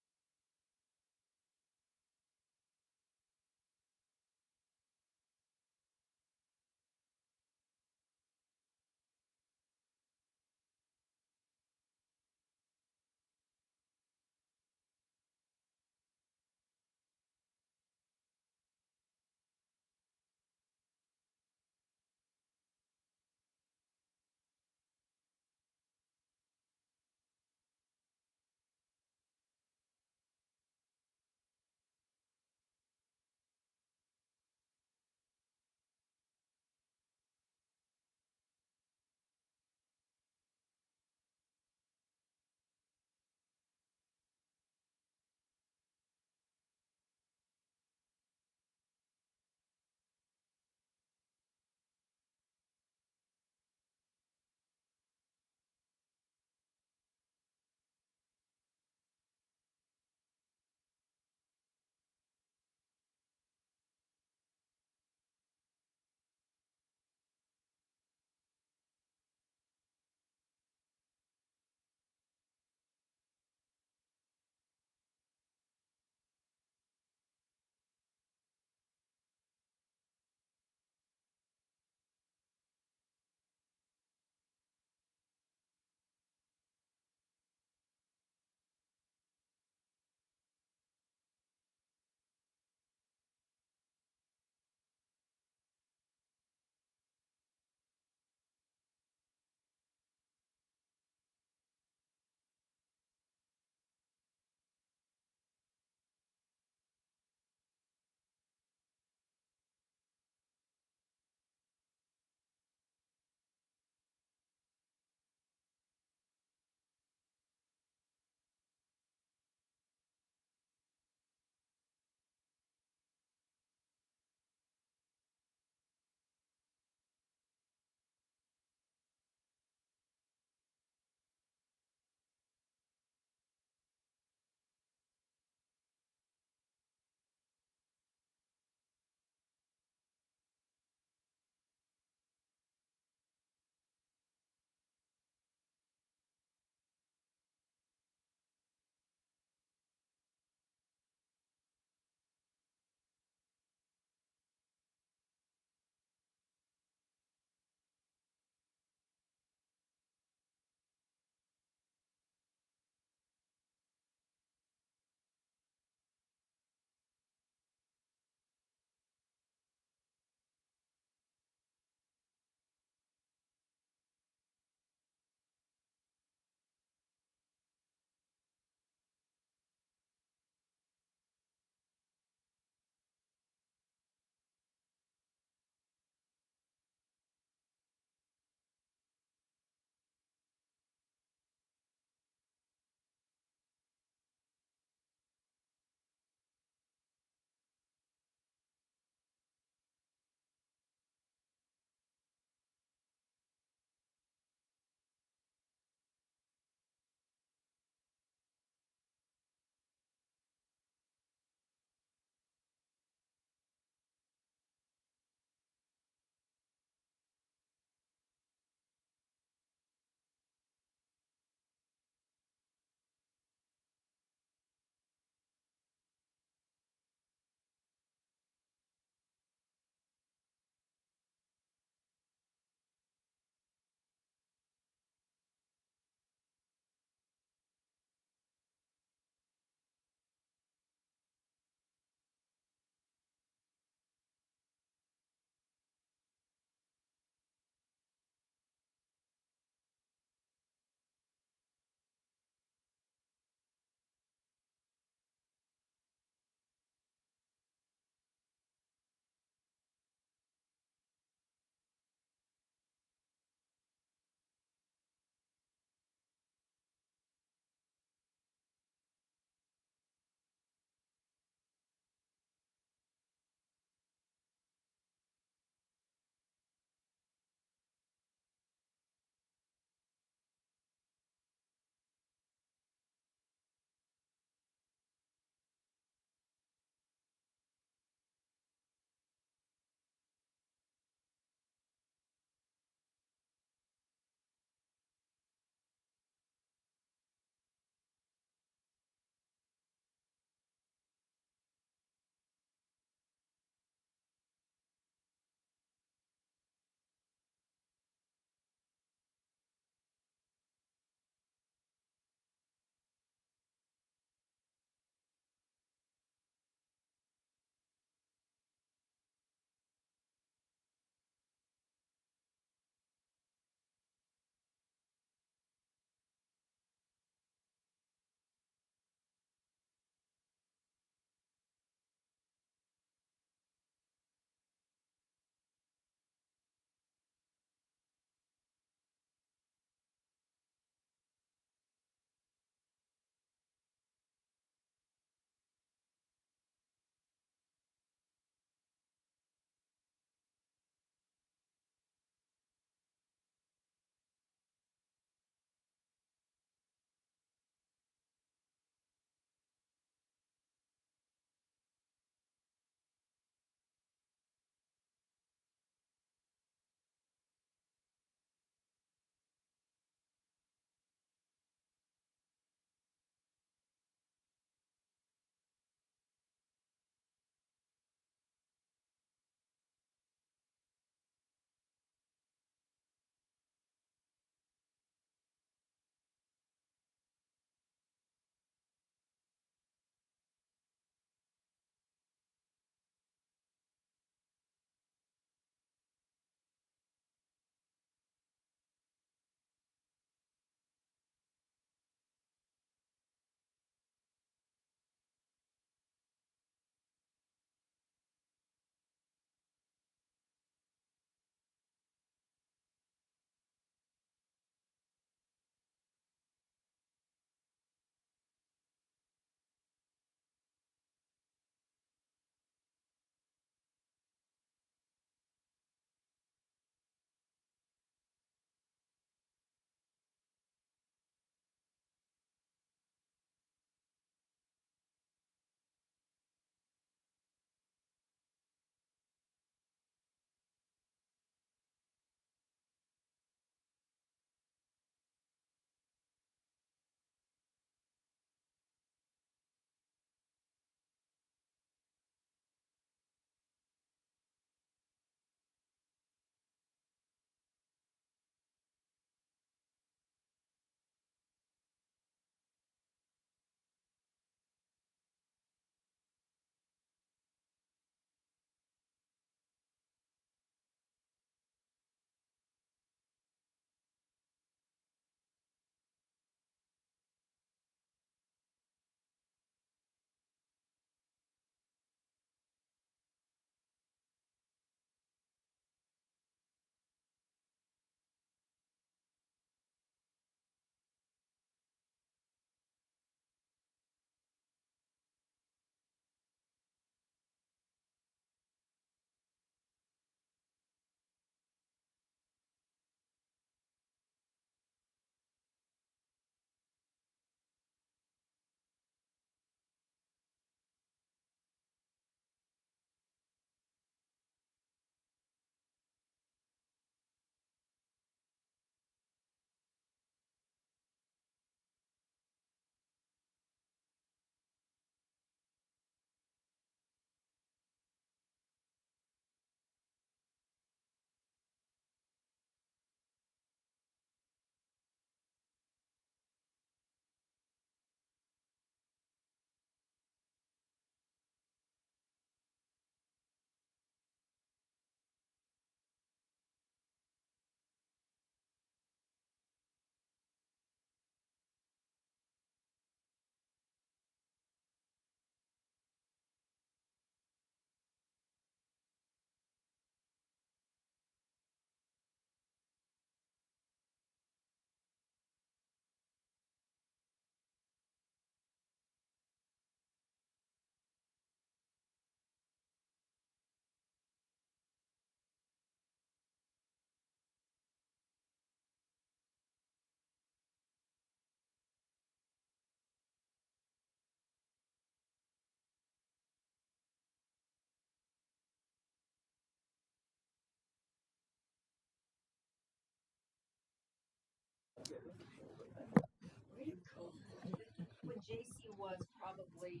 JC was probably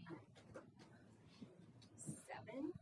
7.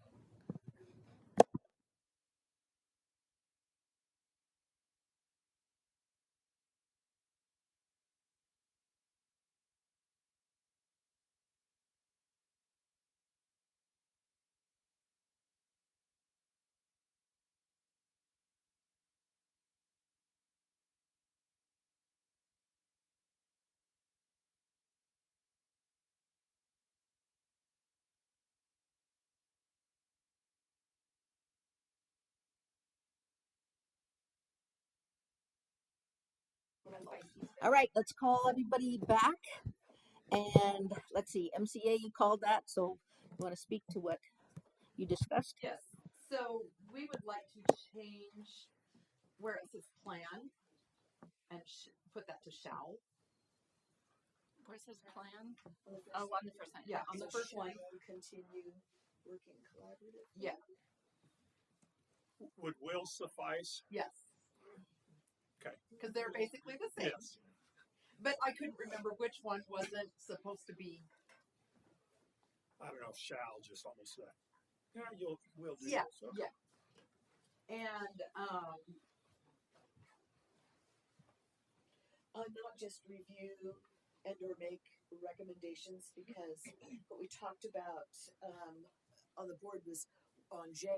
All right, let's call everybody back. And let's see, MCA, you called that, so you want to speak to what you discussed? Yes. So we would like to change where it says plan and put that to shall. Where it says plan? Oh, on the first line. Yeah, on the first one. Continue working collaboratively. Yeah. Would will suffice? Yes. Okay. Because they're basically the same. Yes. But I couldn't remember which one wasn't supposed to be. I don't know, shall just almost that. Yeah, will do. Yeah, So. yeah. And Not just review and or make recommendations, because what we talked about on the board was on J,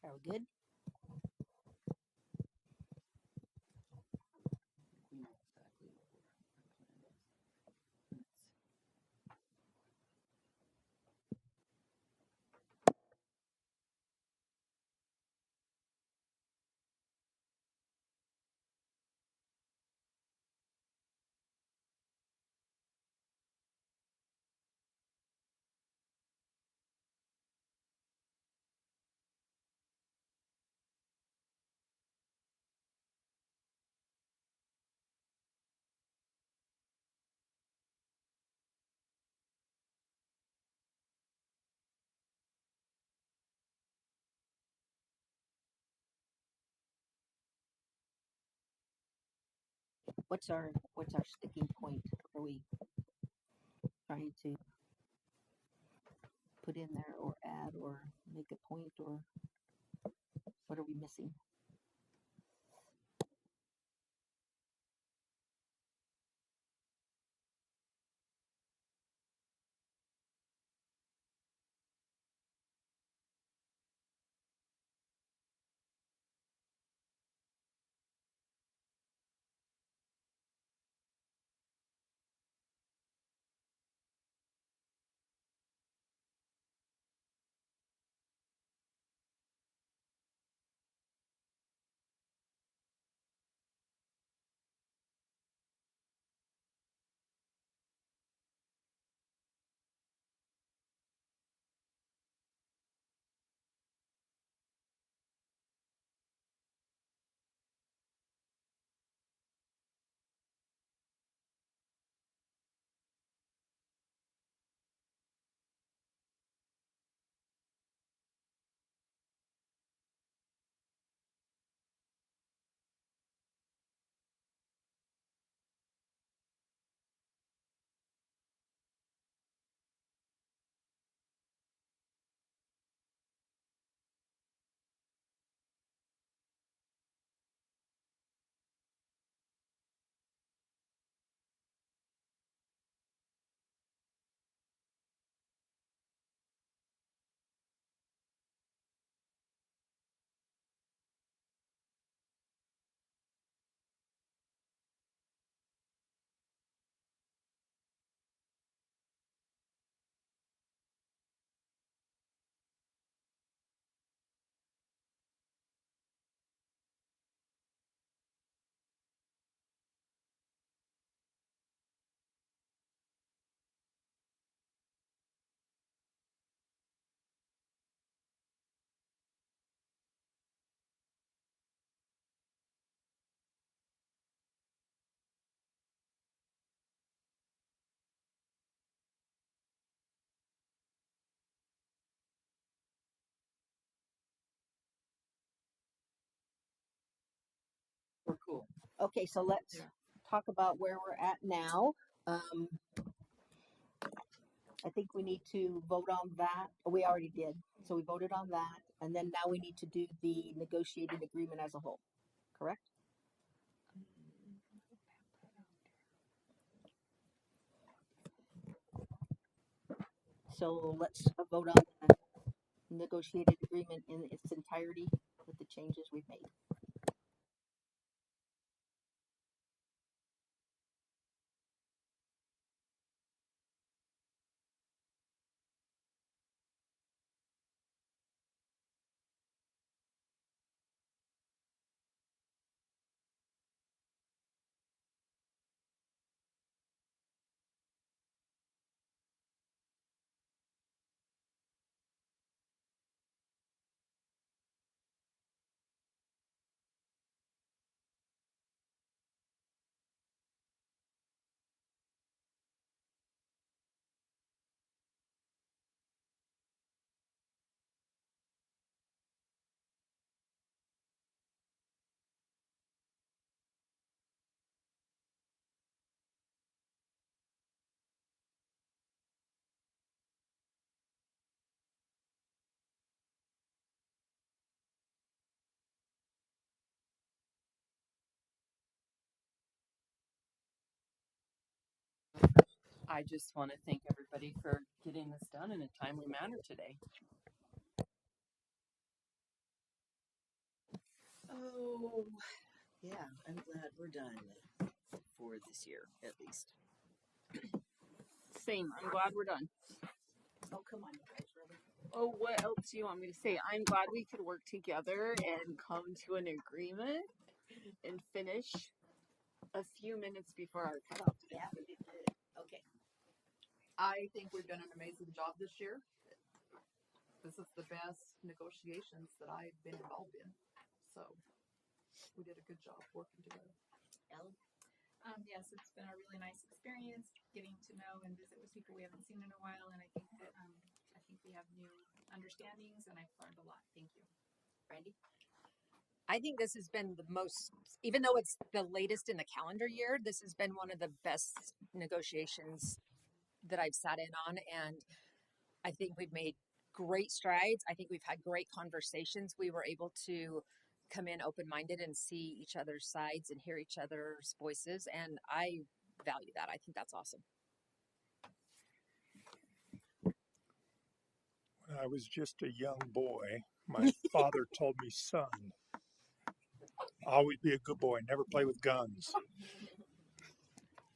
Are we good? We know exactly what our plan is. What's our sticking point? Are we trying to put in there or add or make a point, or what are we missing? We're cool. Okay, so let's talk about where we're at now. I think we need to vote on that. We already did. So we voted on that. And then now we need to do the negotiated agreement as a whole. Correct? So let's vote on the negotiated agreement in its entirety with the changes we've made. I just want to thank everybody for getting this done in a timely manner today. So, yeah, I'm glad we're done for this year, at least. Same. I'm glad we're done. Oh, come on, you guys, really? Oh, what else do you want me to say? I'm glad we could work together and come to an agreement and finish a few minutes before our cutoff. Yeah, we did good. Okay. I think we've done an amazing job this year. This is the best negotiations that I've been involved in. So we did a good job working together. Ellen? Yes, it's been a really nice experience getting to know and visit with people we haven't seen in a while, and I think that we have new understandings, and I've learned a lot. Thank you. Randy? I think this has been the most, even though it's the latest in the calendar year, this has been one of the best negotiations that I've sat in on. And I think we've made great strides. I think we've had great conversations. We were able to come in open-minded and see each other's sides and hear each other's voices. And I value that. I think that's awesome. When I was just a young boy, my father told me, son, always be a good boy, never play with guns.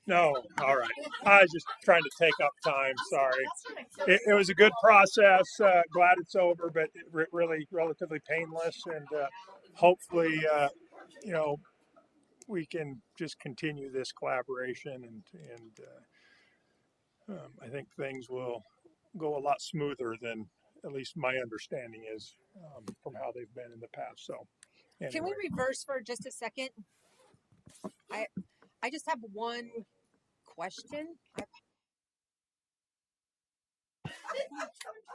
No, all right. I was just trying to take up time. Sorry. It was a good process. Glad it's over, but really relatively painless. And hopefully, we can just continue this collaboration. And I think things will go a lot smoother than at least my understanding is from how they've been in the past. So, anyway. Can we reverse for just a second? I just have one question.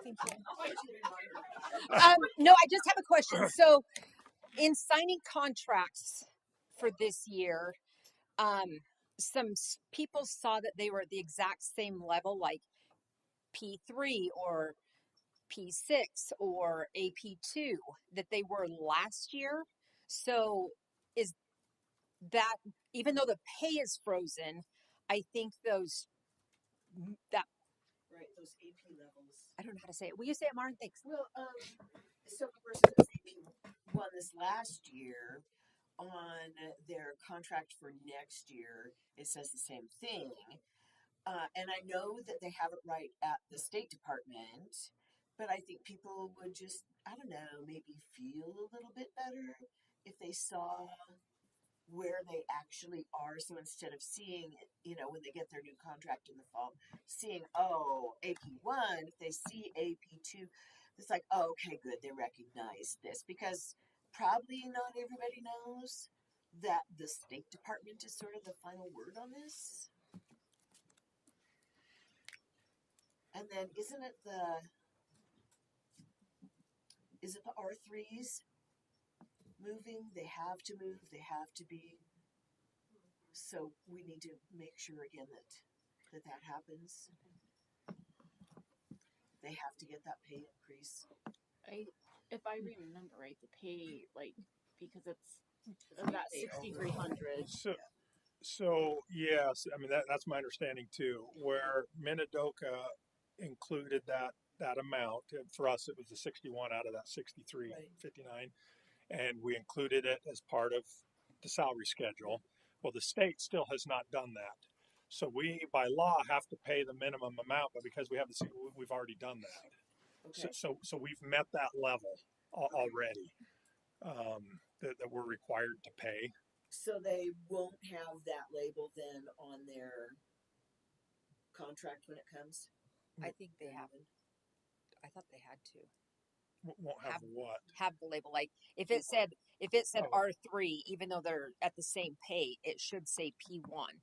Thank you. No, I just have a question. So, in signing contracts for this year, some people saw that they were at the exact same level, like P3 or P6 or AP2, that they were last year. So, is that, even though the pay is frozen, I think those AP levels. I don't know how to say it. Will you say it, Maren? Thanks. Well, so the person who's AP1 this last year, on their contract for next year, it says the same thing. And I know that they have it right at the State Department, but I think people would just, I don't know, maybe feel a little bit better if they saw where they actually are. So instead of seeing, when they get their new contract in the fall, seeing, AP1, if they see AP2, it's like, oh, okay, good, they recognize this. Because probably not everybody knows that the State Department is sort of the final word on this. And then is it the R3s moving? They have to move, they have to be. So we need to make sure again that happens. They have to get that pay increase. If I remember right, the pay, because it's that 6,300. So yes, I mean that's my understanding too. Where Minidoka included that amount, and for us it was the 61 out of that 63.59, and we included it as part of the salary schedule. Well, the state still has not done that, so we by law have to pay the minimum amount. But because we've already done that, Okay. so we've met that level already that we're required to pay. So they won't have that label then on their contract when it comes? I think they haven't. I thought they had to Won't have what? have the label. Like if it said R3, even though they're at the same pay, it should say P1.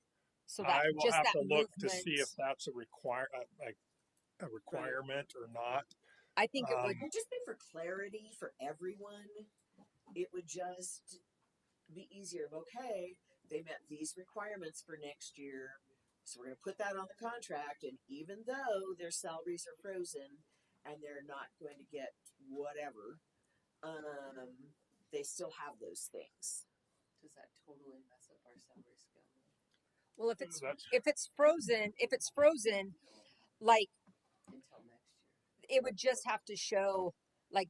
So that I will just have that to look to movement, see if that's a requirement or not. I think it would. Well, just be for clarity for everyone. It would just be easier. Okay, they met these requirements for next year, so we're going to put that on the contract. And even though their salaries are frozen and they're not going to get whatever, they still have those things. Does that totally mess up our salary scale? Well, if it's frozen, like Until next year. it would just have to show, like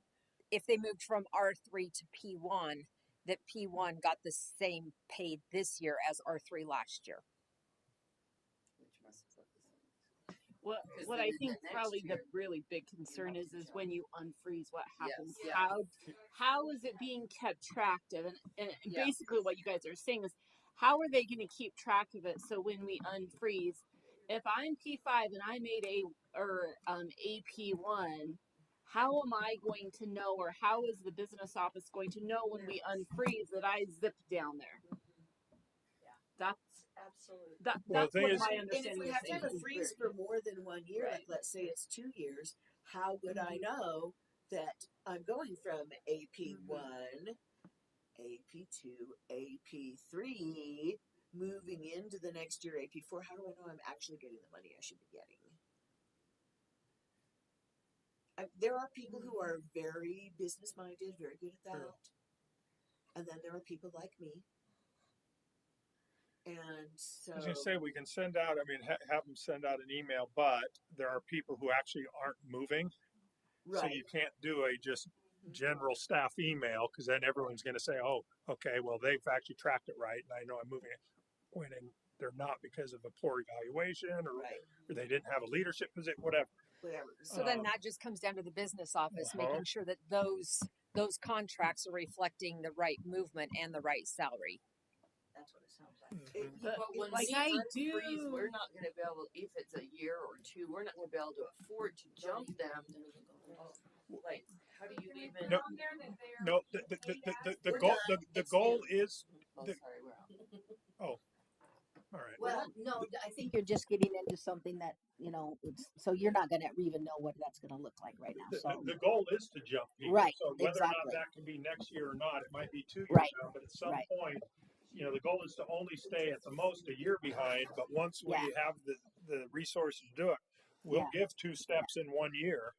if they moved from R3 to P1, that P1 got the same pay this year as R3 last year. What I think probably the really big concern is when you unfreeze, what happens? Yes. How is it being kept track of? And Yeah. basically what you guys are saying is, how are they going to keep track of it? So when we unfreeze, if I'm P5 and I made AP1, how am I going to know, or how is the business office going to know when we unfreeze that I zipped down there? That's Absolutely. Well, that's the thing what is- my And if understanding we is. have to have a freeze for more than 1 year, Right. like let's say it's 2 years, how would I know that I'm going from AP1, AP2, AP3, moving into the next year AP4? How do I know I'm actually getting the money I should be getting? There are people who are very business minded, very good at that. Sure. And then there are people like me. And so I was going to say, we can send out, I mean, have them send out an email, but there are people who actually aren't moving. So right. you can't do a just general staff email, because then everyone's going to say, oh, okay, well, they've actually tracked it right, and I know I'm moving it. When they're not, because of a poor evaluation, or they didn't have a leadership position, whatever. So then that just comes down to the business office, Uh-huh. making sure that those contracts are reflecting the right movement and the right salary. That's what it sounds like. But when Like we I unfreeze, do- we're not going to be able, if it's a year or two, we're not going to be able to afford to jump them. Like, how do you even? No, no, the goal, the goal is, Oh, the- sorry, we're out. all right. Well, no, I think you're just getting into something that, you know, so you're not going to even know what that's going to look like right now. So, The goal is to jump people. Right, So whether or exactly. not that can be next year or not, it might be 2 years Right, now, but at some right. point, you know, the goal is to only stay at the most a year behind. But once we Yeah. have the resources to do it, we'll Yeah. give 2 steps in 1 year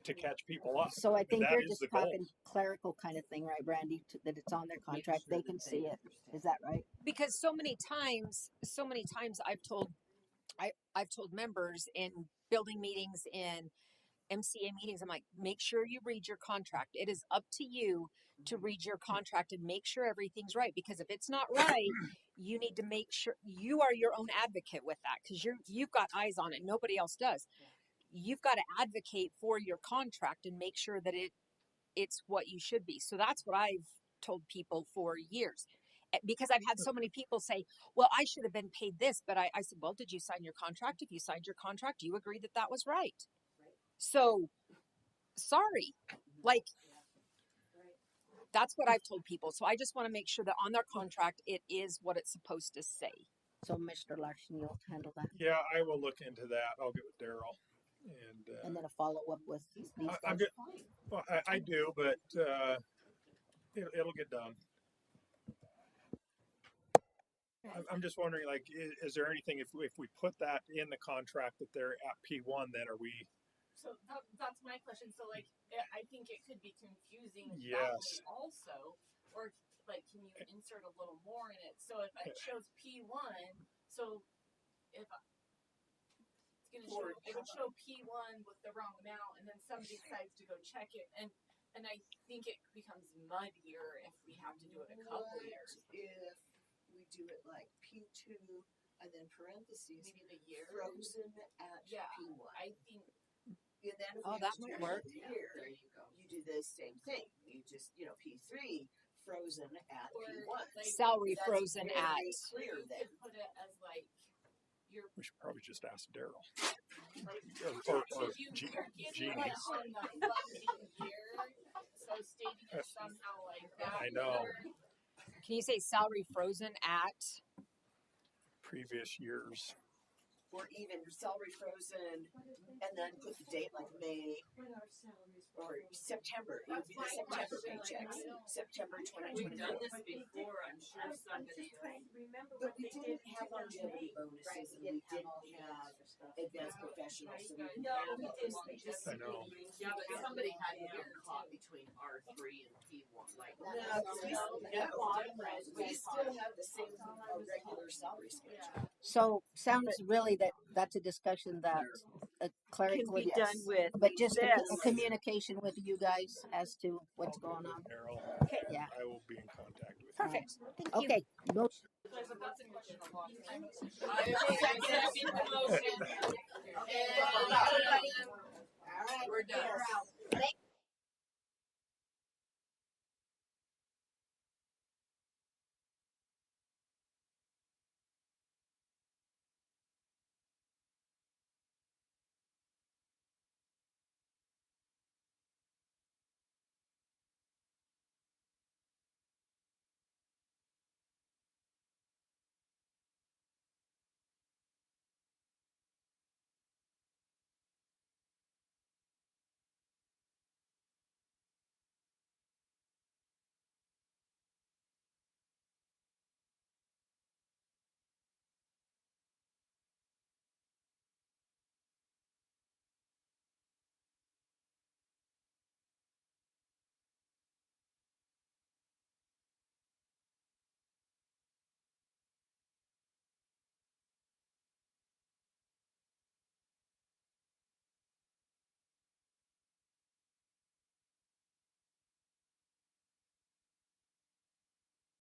to catch people up. so I think that you're is just the goal. talking clerical kind of thing, right, Brandy? That it's on their contract, they can see it. Is that right? Because so many times I've told members in building meetings, in MCA meetings, I'm like, make sure you read your contract. It is up to you to read your contract and make sure everything's right. Because if it's not right, you need to make sure you are your own advocate with that, because you've got eyes on it. Nobody else does. You've got to advocate for your contract and make sure that it's what you should be. So that's what I've told people for years. Because I've had so many people say, well, I should have been paid this. But I said, well, did you sign your contract? If you signed your contract, you agreed that that was right. So, sorry, like, that's what I've told people. So I just want to make sure that on their contract, it is what it's supposed to say. So, Mr. Larson, you'll handle that. Yeah, I will look into that. I'll get with Daryl. And then a follow up with these I'm guys. good. Well, I do, but it'll get done. I'm just wondering, like, is there anything, if we put that in the contract that they're at P1, then are we? So that's my question. So like, I think it could be confusing that Yes. way also, or like, can you insert a little more in it? So if it shows P1, so if it's gonna show, it would show P1 with the wrong amount, and then somebody decides to go check it, and I think it becomes muddier if we have to do it a couple years. If we do it like P2 and then parentheses, Maybe the year. frozen at P1. I think. And then if Oh, we that have to might do work. it year, There you go. you do the same thing. You just, P3 frozen at Or, P1. like, Salary That's frozen very at. clear You then. could put it as like your. We should probably just ask Daryl Like, or if you Jeannie. like on the funding year, so stating it somehow like that. I know. Can you say salary frozen at? Previous years. Or even salary frozen and then put the date like May or September. It would be the September paychecks. September We've 2024. done this before. I'm sure somebody. But we didn't have longevity bonuses and we didn't have advanced professionals. So we didn't have all those things. I know. Yeah, but somebody had to get caught between R3 and P1. Like, No, we still have the same regular salary schedule. So, sounds really that's a discussion that a can clerical, be done with but just a this. communication with you guys as to what's I'll going get on. with Merrill. Okay. Yeah. I will be in contact with you. Perfect. Thank you. Okay. Mo- We're done.